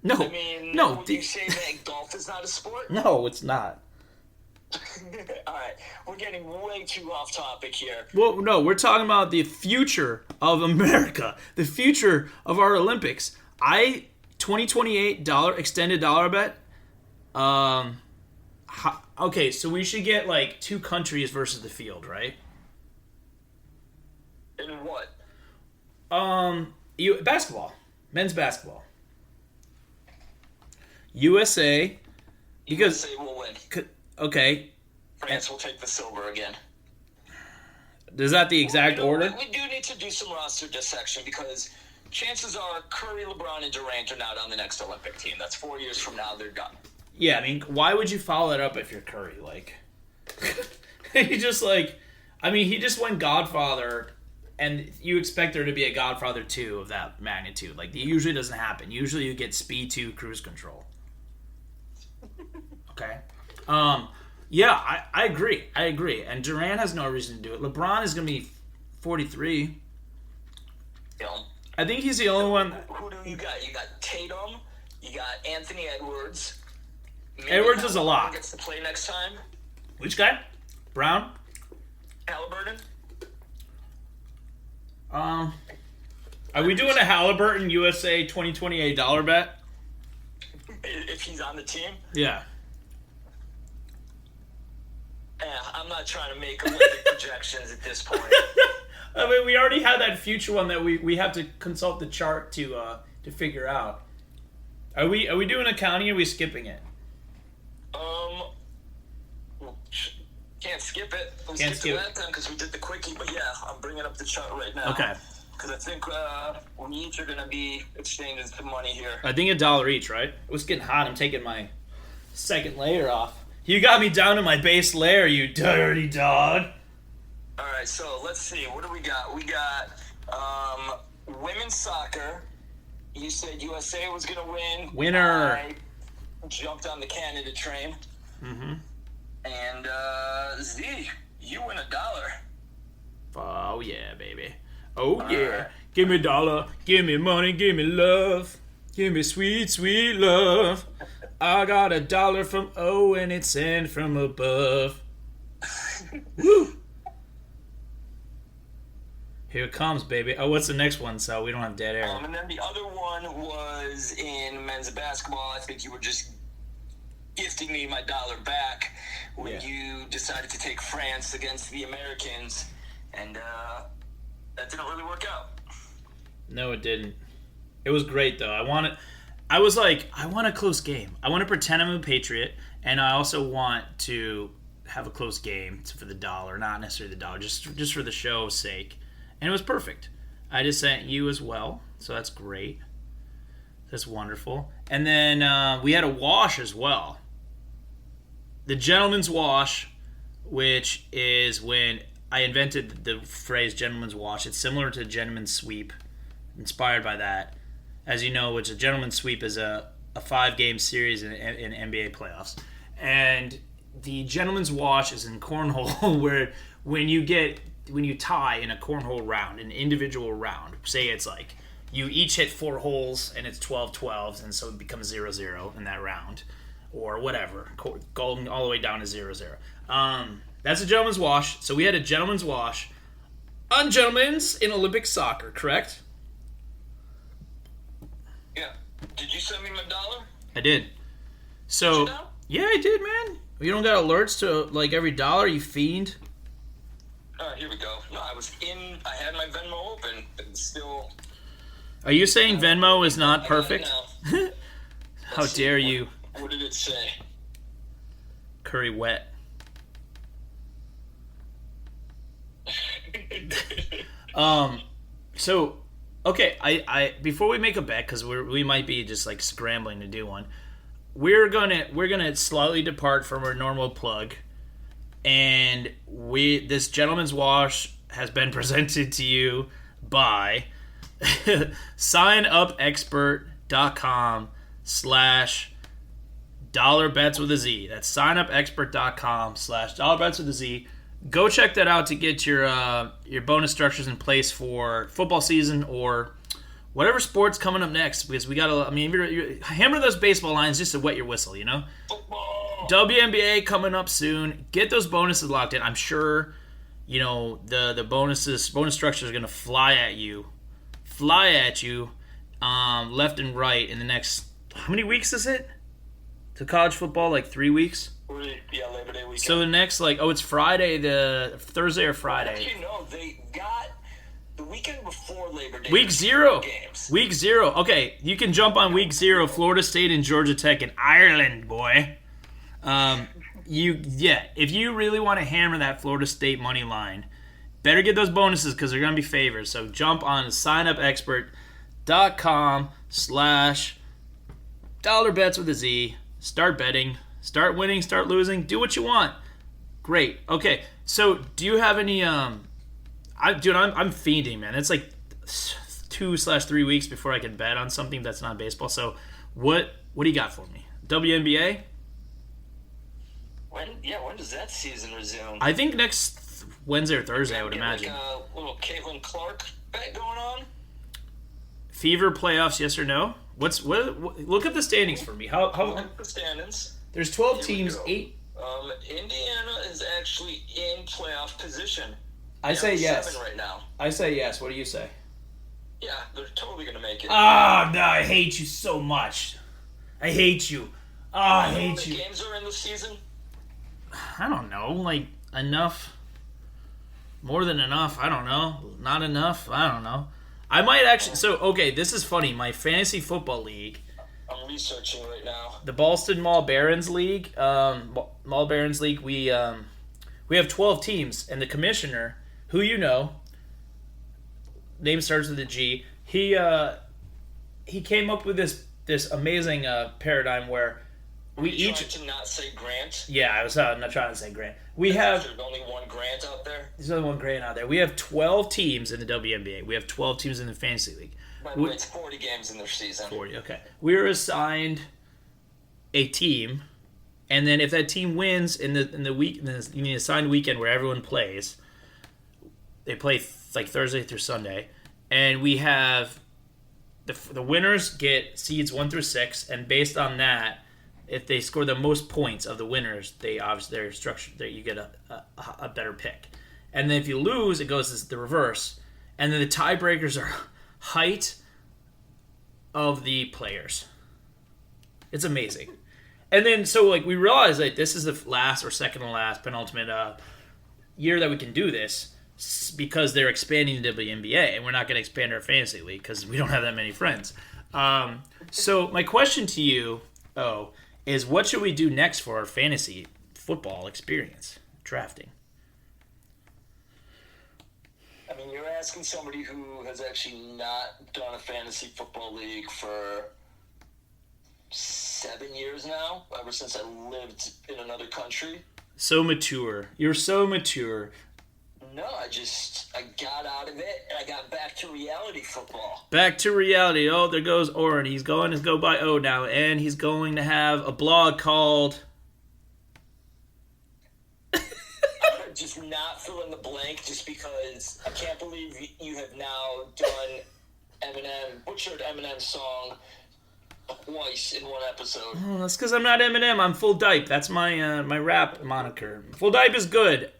No. I mean, no. would you say that golf is not a sport? No, it's not. All right, we're getting way too off topic here. Well, no, we're talking about the future of America, the future of our Olympics. 2028 extended dollar bet. Okay, so we should get like 2 countries versus the field, right? In what? Basketball, men's basketball. USA, because USA will win. okay. France will take the silver again. Is that the exact order? We do need to do some roster dissection because chances are Curry, LeBron, and Durant are not on the next Olympic team. That's 4 years from now. They're done. Yeah, I mean, why would you follow that up if you're Curry? Like, he just he just went Godfather, and you expect there to be a Godfather 2 of that magnitude. Like, it usually doesn't happen. Usually you get Speed 2 cruise control. Okay? Yeah, I agree. And Durant has no reason to do it. LeBron is going to be 43. You know, I think he's the only one. who do you got? You got Tatum. You got Anthony Edwards. Maybe Edwards is a lot. Gets to play next time. Which guy? Brown? Halliburton. Are we doing a Halliburton USA 2028 dollar bet? If he's on the team. Yeah. I'm not trying to make Olympic projections at this point. I mean, we already had that future one that we have to consult the chart to figure out. Are we doing accounting or are we skipping it? Can't skip it. We'll Can't skip skip to that time because we did the quickie. But yeah, I'm bringing up the chart right now. Okay. Because I think we each are going to be exchanging some money here. I think $1 each, right? It was getting hot. I'm taking my second layer off. You got me down to my base layer, you dirty dog. All right, so let's see. What do we got? We got women's soccer. You said USA was going to win. Winner. I jumped on the Canada train. Mm-hmm. And Z, you win $1. Oh, yeah, baby. Oh, yeah. right. Give me $1. Give me money. Give me love. Give me sweet, sweet love. I got $1 from O and it's sent from above. Woo! Here it comes, baby. Oh, what's the next one? So we don't have dead air. And then the other one was in men's basketball. I think you were just gifting me my $1 back when you decided to take France against the Americans, and that didn't really work out. No, it didn't. It was great though. I want a close game. I want to pretend I'm a Patriot, and I also want to have a close game for the $1, not necessarily the $1, just for the show's sake. And it was perfect. I just sent you as well, so that's great. That's wonderful. And then we had a wash as well. The gentleman's wash, which is when I invented the phrase gentleman's wash. It's similar to gentleman's sweep, inspired by that. As you know, which a gentleman's sweep is a 5-game series in NBA playoffs. And the gentleman's wash is in cornhole where when you tie in a cornhole round, an individual round, say it's like you each hit 4 holes and it's 12 12s, and so it becomes 0-0 in that round, or whatever, going all the way down to 0-0. That's a gentleman's wash. So we had a gentleman's wash on gentlemen's in Olympic soccer, correct? Yeah. Did you send me my dollar? I did. So, Did you know? yeah, I did, man. You don't got alerts to like every dollar, you fiend. All right, here we go. No, I had my Venmo open, and still. Are you saying Venmo is not I got it perfect? now. How dare you? What did it say? Curry wet. So, okay, I before we make a bet, because we might be just like scrambling to do one, we're gonna slightly depart from our normal plug, and this gentleman's wash has been presented to you by signupexpert.com/$bets with a Z. That's signupexpert.com/$bets with a Z. Go check that out to get your bonus structures in place for football season or whatever sport's coming up next. Because we gotta, I mean, you're hammer those baseball lines just to wet your whistle, you know. Football. WNBA coming up soon. Get those bonuses locked in. I'm sure, you know, the bonus structures are gonna fly at you, left and right in the next. How many weeks is it to college football? Like 3 weeks. Yeah, Labor Day weekend. So the next, like, it's Friday, the Thursday or Friday. You know, they got the weekend before Labor Day. Week 0. Games. Week 0. Okay, you can jump on week 0, Florida State and Georgia Tech in Ireland, boy. If you really want to hammer that Florida State money line, better get those bonuses because they're going to be favors. So jump on signupexpert.com/$bets with a Z. Start betting. Start winning, start losing, do what you want. Great. Okay. So, do you have any I'm fiending, man. It's like 2/3 weeks before I can bet on something that's not baseball. So, what do you got for me? WNBA? When does that season resume? I think next Wednesday or Thursday, I would imagine. Like a little Caitlin Clark bet going on? Fever playoffs, yes or no? Look at the standings for me. Look at the standings. There's 12 Here we teams, go. 8. Indiana is actually in playoff position. I say yes. 7 right now. I say yes. What do you say? Yeah, they're totally gonna make it. Ah, no, I hate you so much. I hate you. I How hate many you. games are in the season? I don't know, like enough, more than enough. I don't know, not enough. I don't know. I might actually. So okay, this is funny. My fantasy football league, I'm researching right now. the Boston Mall Barons League, Mall Barons League. We have 12 teams, and the commissioner, who you know, name starts with a G. He came up with this amazing paradigm where we each. Trying to not say Grant. Yeah, I was not trying to say Grant. We have. There's only one Grant out there. There's only one Grant out there. We have 12 teams in the WNBA. We have 12 teams in the fantasy league. By the way, it's 40 games in their season. 40, okay. We're assigned a team, and then if that team wins in the assigned weekend where everyone plays, they play like Thursday through Sunday, and we have the winners get seeds 1 through 6, and based on that, if they score the most points of the winners, they're structured. You get a better pick, and then if you lose, it goes as the reverse, and then the tiebreakers are height of the players. It's amazing, and then so like we realize that this is the last or second to last penultimate year that we can do this because they're expanding the WNBA, and we're not going to expand our fantasy league because we don't have that many friends. So my question to you, is what should we do next for our fantasy football experience drafting? I mean, you're asking somebody who has actually not done a fantasy football league for 7 years now, ever since I lived in another country. So mature. You're so mature. No, I got out of it, and I got back to reality football. Back to reality. Oh, there goes Oren. He's going to go by O now, and he's going to have a blog called... I'm just not fill in the blank just because I can't believe you have now done butchered Eminem's song twice in one episode. Oh, that's because I'm not Eminem. I'm Full Dipe. That's my my rap moniker. Full Dipe is good.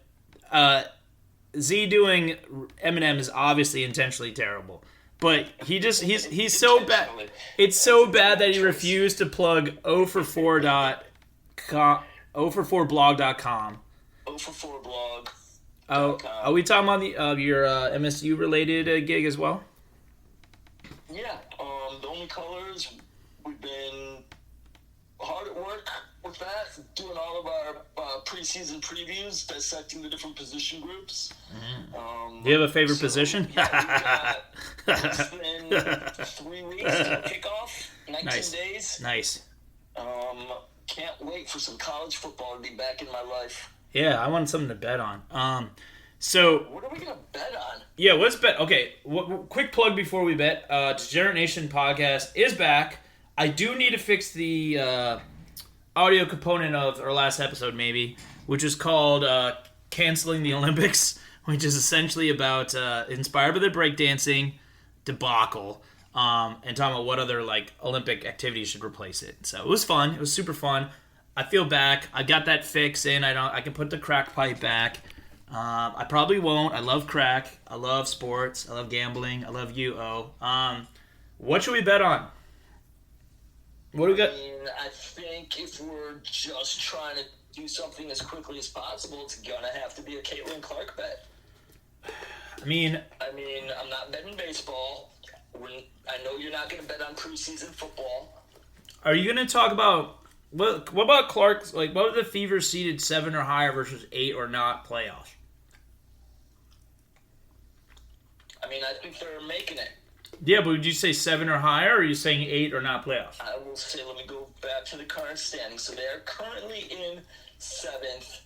Z doing Eminem is obviously intentionally terrible. But he's so bad. It's so bad that he refused to plug 0for4blog.com. 0for4blog. Oh, are we talking about your MSU related gig as well? Yeah. The only colors, we've been hard at work with that, doing all of our preseason previews, dissecting the different position groups. Do you have a favorite position? Yeah, we've got less than 3 weeks to kickoff, 19 days. Nice. Can't wait for some college football to be back in my life. Yeah, I want something to bet on. So what are we gonna bet on? Yeah, let's bet. Okay, quick plug before we bet. Degenerate Nation podcast is back. I do need to fix the audio component of our last episode, maybe, which is called Canceling the Olympics, which is essentially about inspired by the breakdancing debacle, and talking about what other like Olympic activities should replace it. So it was fun. It was super fun. I feel back. I got that fix in. I can put the crack pipe back. I probably won't. I love crack. I love sports. I love gambling. I love UO. What should we bet on? What do we got? I mean, I think if we're just trying to do something as quickly as possible, it's gonna have to be a Caitlin Clark bet. I mean, I'm not betting baseball. I know you're not gonna bet on preseason football. Are you gonna talk about what about Clark's? Like, what were the Fever seeded 7 or higher versus 8 or not playoffs? I mean, I think they're making it. Yeah, but would you say 7 or higher, or are you saying 8 or not playoffs? I will say, let me go back to the current standings. So they're currently in 7th.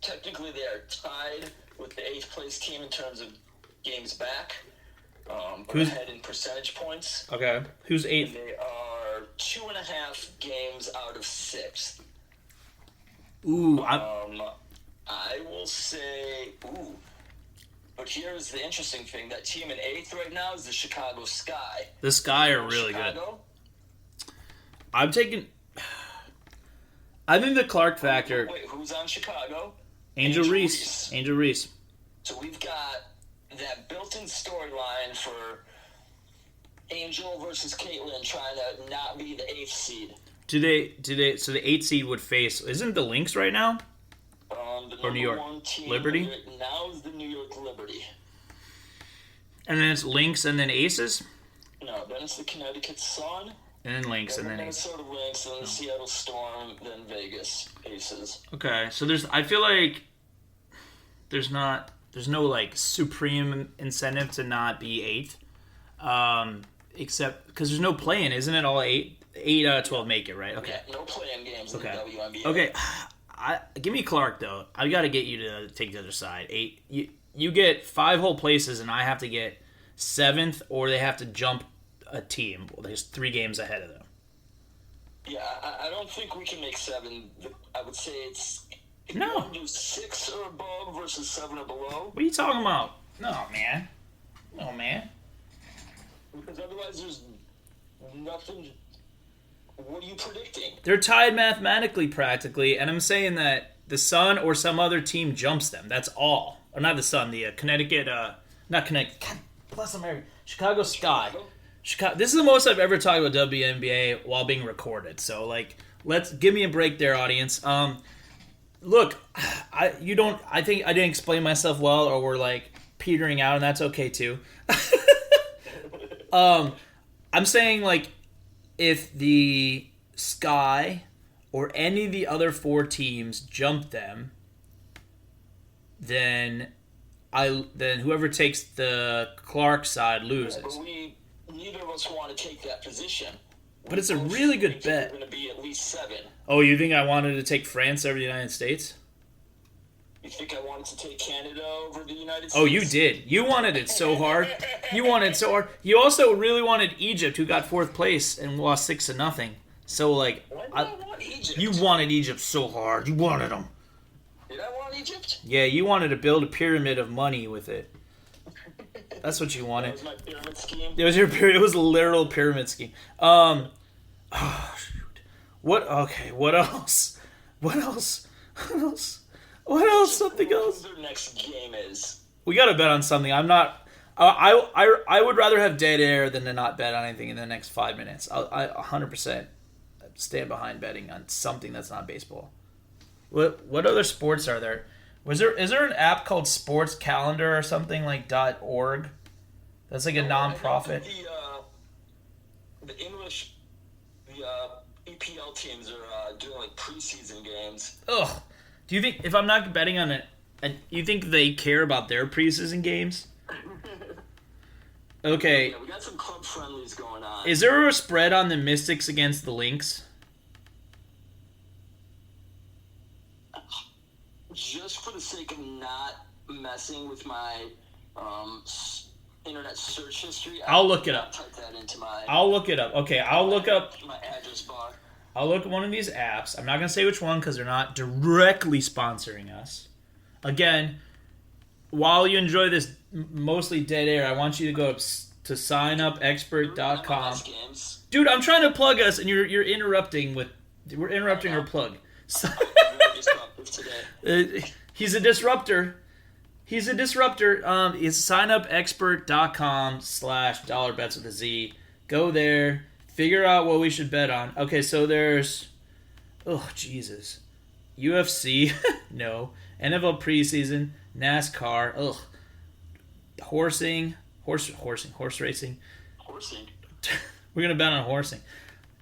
Technically, they are tied with the 8th place team in terms of games back. But ahead in percentage points. Okay. Who's 8th? They are 2.5 games out of 6th. Ooh, I will say, But here's the interesting thing. That team in 8th right now is the Chicago Sky. The Sky are really good. I think the Clark factor. Wait, who's on Chicago? Angel Reese. Angel Reese. So we've got that built-in storyline for Angel versus Caitlin trying to not be the 8th seed. So the 8th seed would face, isn't the Lynx right now? The or New York? one team Liberty? Now is the New York Liberty. And then it's Lynx and then Aces? No, then it's the Connecticut Sun. And then Lynx and then Aces. Minnesota Lynx, then the Seattle Storm, then Vegas Aces. Okay, so I feel like there's no like supreme incentive to not be 8th. Except because there's no play-in, isn't it? All 8 out of 12 make it, right? Okay. Yeah, no play-in games in the WNBA. Okay. Give me Clark though. I got to get you to take the other side. 8. You get 5 whole places, and I have to get 7th, or they have to jump a team. Well, there's 3 games ahead of them. Yeah, I don't think we can make 7. I would say it's if no. You want to do 6 or above versus 7 or below. What are you talking about? No, man. Because otherwise, there's nothing. What are you predicting? They're tied mathematically, practically, and I'm saying that the Sun or some other team jumps them. That's all. Or not the Sun, the Connecticut, not Connecticut. God bless America. Chicago Sky. This is the most I've ever talked about WNBA while being recorded. So, like, give me a break there, audience. Look, I think I didn't explain myself well, or we're like petering out, and that's okay too. I'm saying, like, if the Sky or any of the other 4 teams jump them, then whoever takes the Clark side loses. Yeah, but neither of us want to take that position. But it's a really good bet. We're going to be at least 7. Oh, you think I wanted to take France over the United States? You think I wanted to take Canada over the United States? Oh, you did. You wanted it so hard. You also really wanted Egypt, who got 4th place and lost 6-0. So, like, why did I want Egypt? You wanted Egypt so hard. You wanted them. Did I want Egypt? Yeah, you wanted to build a pyramid of money with it. That's what you wanted. That was my pyramid scheme. It was a literal pyramid scheme. Oh shoot. What? Okay. What else? Something else. Their next game is. We got to bet on something. I'm not I would rather have dead air than to not bet on anything in the next 5 minutes. I 100% stand behind betting on something that's not baseball. What other sports are there? Is there an app called Sports Calendar or something like .org? That's like a nonprofit. The English, the EPL teams are doing like preseason games. Ugh. Do you think if I'm not betting on it, you think they care about their preseason games? Okay. Yeah, we got some club friendlies going on. Is there a spread on the Mystics against the Lynx? Just for the sake of not messing with my internet search history, I'll look it up. Type that into my. I'll look it up. Okay, I'll look up my address bar. I'll look at one of these apps. I'm not going to say which one because they're not directly sponsoring us. Again, while you enjoy this mostly dead air, I want you to go up to signupexpert.com. Dude, I'm trying to plug us, and you're interrupting with... We're interrupting our plug. He's a disruptor. It's signupexpert.com/$bets with a Z. Go there. Figure out what we should bet on. Okay, so there's... Oh, Jesus. UFC? No. NFL preseason. NASCAR. Ugh. Horsing. Horse racing. Horsing? We're going to bet on horsing.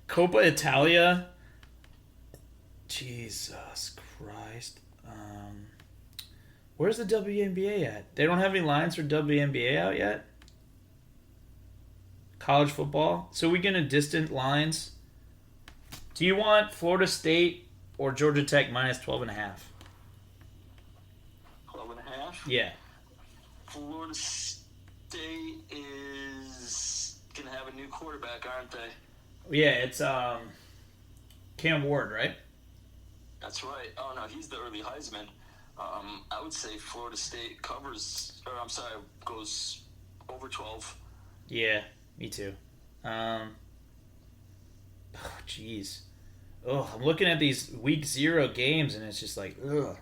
Coppa Italia. Jesus Christ. Where's the WNBA at? They don't have any lines for WNBA out yet? College football. So we get a distant lines. Do you want Florida State or Georgia Tech minus 12.5? 12.5? Yeah. Florida State is gonna have a new quarterback, aren't they? Yeah, it's Cam Ward, right? That's right. Oh no, he's the early Heisman. I would say Florida State goes over 12. Yeah. Me too. Oh, jeez. Oh, I'm looking at these week 0 games, and it's just like, ugh.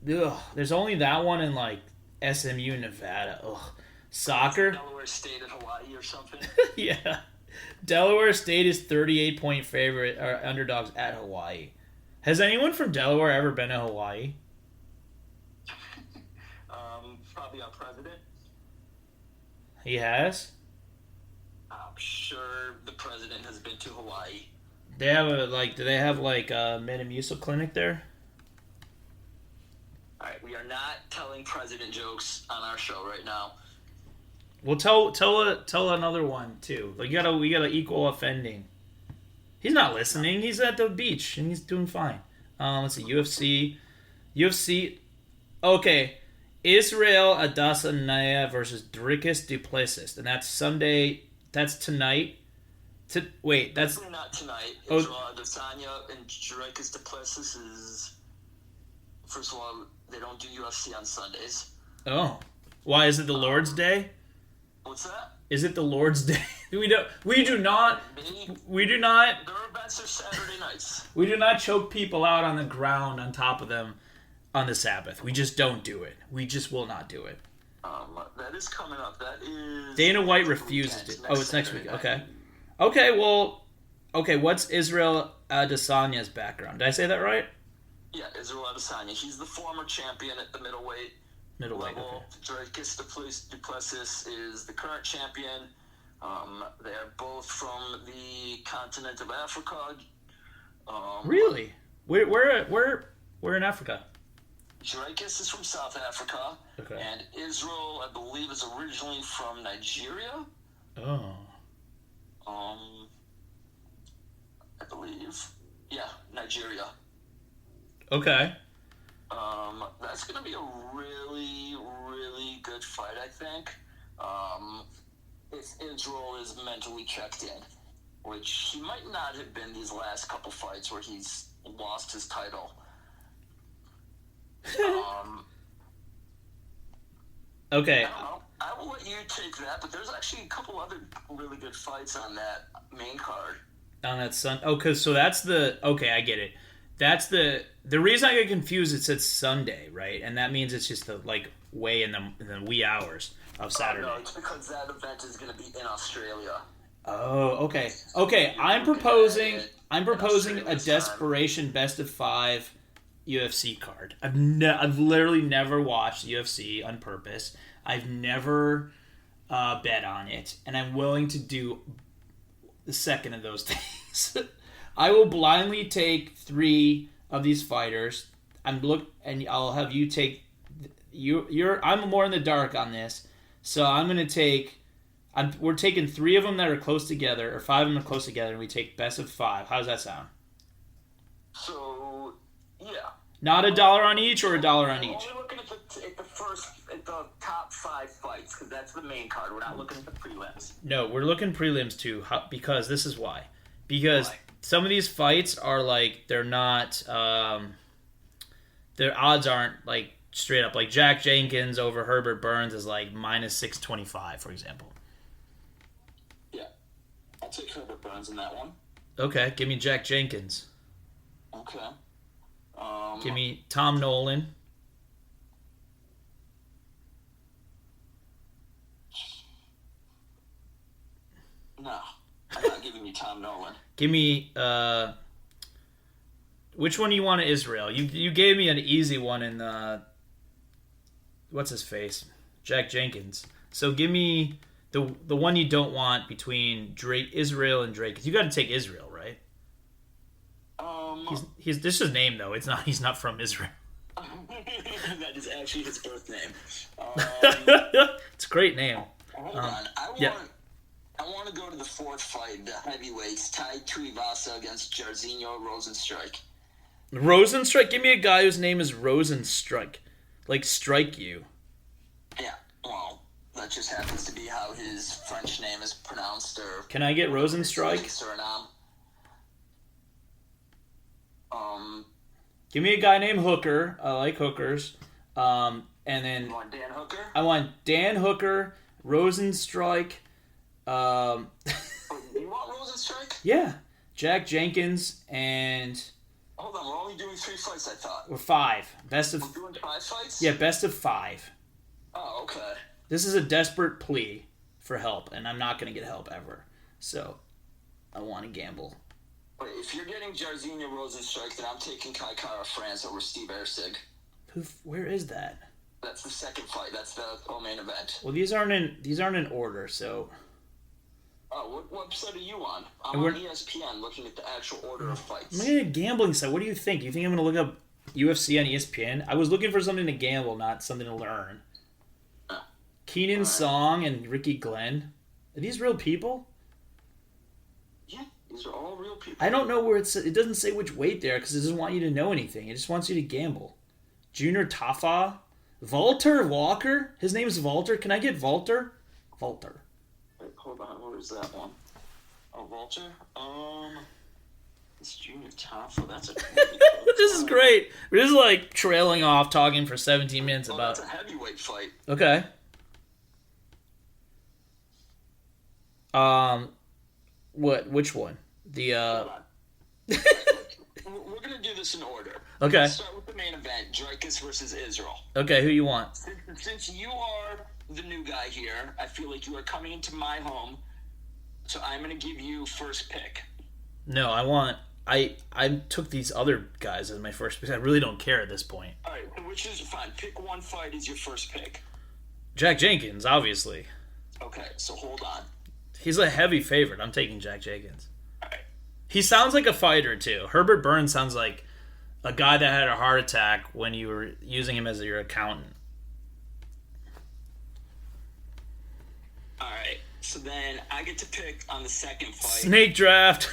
There's only that one in, like, SMU, Nevada. Ugh. Soccer. Delaware State at Hawaii or something. Yeah. Delaware State is 38-point favorite, or underdogs at Hawaii. Has anyone from Delaware ever been to Hawaii? Probably our president. He has? I'm sure the president has been to Hawaii. They have do they have like a Metamucil clinic there? Alright, we are not telling president jokes on our show right now. Well, tell another one too. Like we gotta equal offending. He's not listening. He's at the beach and he's doing fine. Let's see, UFC. Okay, Israel Adesanya versus Dricus du Plessis, and that's Sunday. That's tonight. That's definitely not tonight. Israel Adesanya and Dricus du Plessis is. First of all, they don't do UFC on Sundays. Oh, why is it the Lord's Day? What's that? Is it the Lord's Day? We do not. Their events are Saturday nights. We do not choke people out on the ground on top of them on the Sabbath. We just don't do it. We just will not do it. That is coming up. That is... Dana White refuses to. Oh, it's next week. Okay. Okay, what's Israel Adesanya's background? Did I say that right? Yeah, Israel Adesanya. He's the former champion at the middleweight level. Okay. Dricus du Plessis is the current champion. They are both from the continent of Africa. Really? Where in Africa? Dricus is from South Africa. Okay. And Israel, I believe, is originally from Nigeria. Oh. I believe. Yeah, Nigeria. Okay. That's going to be a really, really good fight, I think. If Israel is mentally checked in, which he might not have been these last couple fights where he's lost his title. Okay. I will let you take that, but there's actually a couple other really good fights on that main card. On that Sun. Oh, so that's the... Okay, I get it. That's the reason I get confused. It says Sunday, right? And that means it's just the like way in the wee hours of Saturday. No, it's because that event is going to be in Australia. Oh, okay. Okay, I'm proposing a desperation best of 5 UFC card. I've literally never watched UFC on purpose. I've never bet on it, and I'm willing to do the second of those things. I will blindly take 3 of these fighters. And I'll have you take I'm more in the dark on this, so I'm gonna take. We're taking 3 of them that are close together, or 5 of them are close together, and we take best of 5. How does that sound? So, yeah. Not $1 on each, or $1 on each. We're only looking at the top 5 fights, because that's the main card. We're not looking at the prelims. No, we're looking prelims too, because this is why. Because some of these fights are like they're not. Their odds aren't like straight up. Like Jack Jenkins over Herbert Burns is like -625, for example. I'll take Herbert Burns in that one. Okay, give me Jack Jenkins. Okay. Give me Tom Nolan. No, I'm not giving you Tom Nolan. Give me which one do you want to Israel? You gave me an easy one in what's his face? Jack Jenkins. So give me the one you don't want between Israel and Drake. Because you got to take Israel, right? He's this is his name though. He's not from Israel. That is actually his birth name. It's a great name. Hold on. I want to go to the 4th fight, the heavyweights, Tai Tuivasa against Jairzinho Rozenstruik. Rozenstruik? Give me a guy whose name is Rozenstruik. Like, strike you. Yeah, well, that just happens to be how his French name is pronounced. Or can I get Rozenstruik? Suriname. Give me a guy named Hooker. I like hookers. And then you want Dan Hooker? I want Dan Hooker, Rozenstruik. You want Rozenstruik? Yeah, Jack Jenkins and. Hold on, we're only doing 3 fights. I thought we're 5. Best of. We're doing 5 fights. Yeah, best of 5. Oh, okay. This is a desperate plea for help, and I'm not going to get help ever. So, I want to gamble. Wait, if you're getting Jairzinho Rozenstruik, then I'm taking Kai Kara France over Steve Erceg. Where is that? That's the 2nd fight. That's the co-main event. Well, these aren't in order, so. Oh, what website are you on? I'm on ESPN looking at the actual order of fights. I'm looking at a gambling site. What do you think? You think I'm going to look up UFC on ESPN? I was looking for something to gamble, not something to learn. Keenan Song and Ricky Glenn. Are these real people? Yeah, these are all real people. I don't know where it doesn't say which weight there because it doesn't want you to know anything. It just wants you to gamble. Junior Tafa. Walter Walker? His name is Walter. Can I get Walter? Walter. Wait, hold on. What is that one? Oh, Walter? It's Junior Tafa. That's a... This is great. We're just like trailing off, talking for 17 minutes about... That's a heavyweight fight. Okay. Which one? The, Hold on. We're going to do this in order. Okay. Let's start with the main event, Dricus versus Israel. Okay, who you want? Since you are the new guy here, I feel like you are coming into my home, so I'm going to give you first pick. No, I took these other guys as my first pick. I really don't care at this point. All right, which is fine. Pick one fight as your first pick. Jack Jenkins, obviously. Okay, so hold on. He's a heavy favorite. I'm taking Jack Jenkins. All right. He sounds like a fighter, too. Herbert Burns sounds like a guy that had a heart attack when you were using him as your accountant. All right, so then I get to pick on the second fight. Snake draft.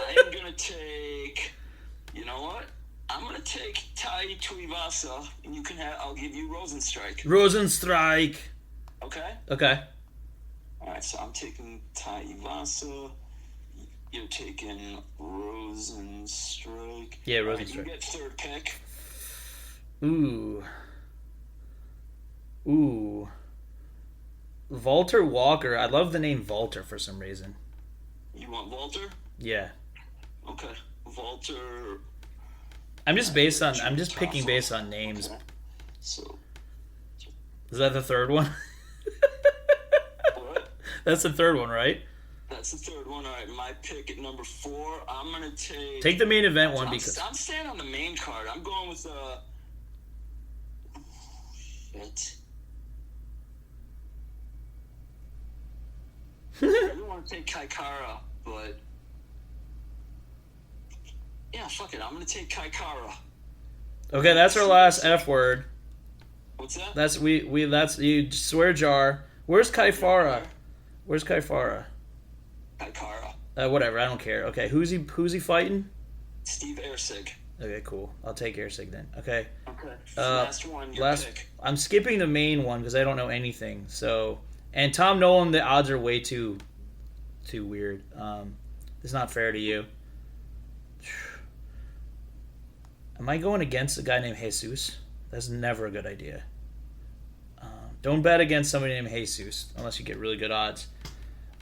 I'm going to take... You know what? I'm going to take Tai Tuivasa, and I'll give you Rozenstruik. Rozenstruik. Okay? Okay. All right, so I'm taking Tai Tuivasa. You're taking Rozenstruik. Yeah, Rozenstruik. Right, you get third pick. Ooh. Walter Walker. I love the name Walter for some reason. You want Walter? Yeah. Okay. Walter. I'm just picking based on names. Okay. So, Is that the third one? what? That's the third one, right? That's the third one. All right, my pick at number 4. I'm gonna Take the main event one because I'm staying on the main card. I'm going with shit. I don't want to take Kaikara, but yeah, fuck it. I'm gonna take Kaikara. okay, that's our last F word. What's that? That's that's you swear jar. Where's Kaifara? Where's Kaifara? Kaikara. Whatever, I don't care. Okay, who's he fighting? Steve Ersig. Okay, cool. I'll take Ersig then. Okay. Okay. Last one. Your pick. I'm skipping the main one because I don't know anything. So, and Tom Nolan, the odds are way too weird. It's not fair to you. Am I going against a guy named Jesus? That's never a good idea. Don't bet against somebody named Jesus unless you get really good odds.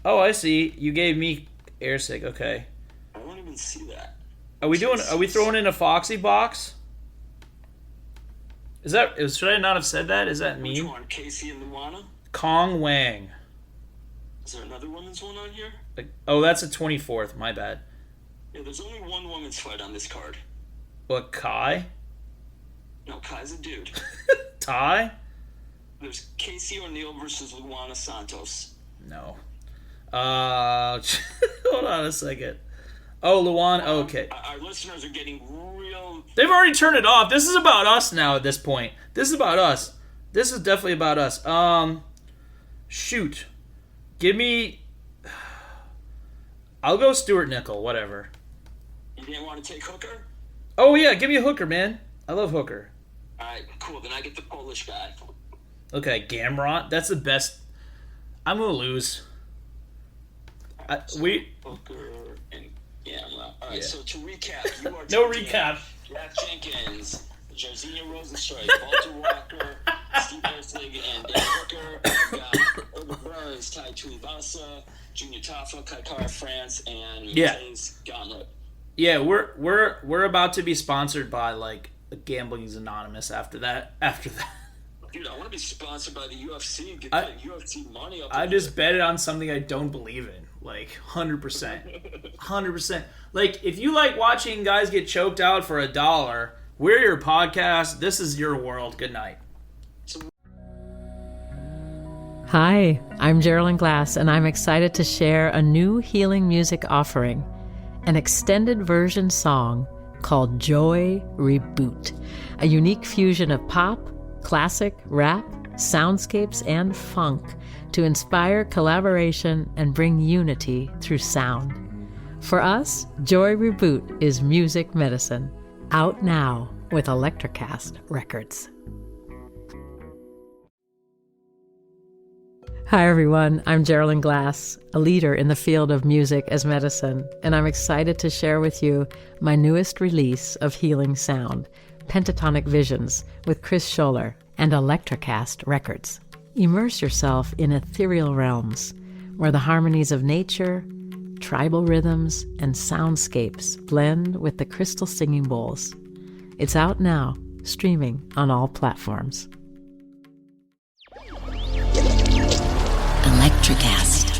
Oh, I see. You gave me Ersig. Okay. I don't even see that. Are we throwing in a Foxy box? Should I not have said that? Is that Which mean? one? Casey and Luana? Kong Wang. Is there another women's one on here? Oh, that's the 24th. My bad. Yeah, there's only one women's fight on this card. What, Kai? No, Kai's a dude. Ty? There's Casey O'Neill versus Luana Santos. No. Hold on a second. Oh, Luan. Okay. Our listeners are getting real. They've already turned it off. This is about us now at this point. This is about us. This is definitely about us. Shoot. Give me... I'll go Stuart Nickel, whatever. You didn't want to take Hooker? Oh, yeah, give me a Hooker, man. I love Hooker. Alright, cool. Then I get the Polish guy. Okay, Gamrot. That's the best. I'm going to lose. Hooker and Gamrot. Alright, Yeah. so to recap, you are No taking recap. Jack Jenkins, Jarzinho Rosenstrike, Walter Walker, Steve Ersig, and Dan Hooker. We've got Urban Burns, Tai Tuivasa, Junior Tafa, Kaikara France, and Matej's Gauntlet. Yeah, we're about to be sponsored by like Gambling's Anonymous after that. Dude, I want to be sponsored by the UFC. Get that UFC money up. I just bet it on something I don't believe in. Like 100%. 100%. Like if you like watching guys get choked out for $1, we're your podcast. This is your world. Good night. Hi, I'm Geraldine Glass, and I'm excited to share a new healing music offering, an extended version song called Joy Reboot, a unique fusion of pop, classic, rap, soundscapes, and funk to inspire collaboration and bring unity through sound. For us, Joy Reboot is music medicine, out now with Electrocast Records. Hi everyone, I'm Geraldine Glass, a leader in the field of music as medicine, and I'm excited to share with you my newest release of healing sound, Pentatonic Visions, with Chris Scholler and Electrocast Records. Immerse yourself in ethereal realms where the harmonies of nature, tribal rhythms, and soundscapes blend with the crystal singing bowls. It's out now, streaming on all platforms. Electrocast.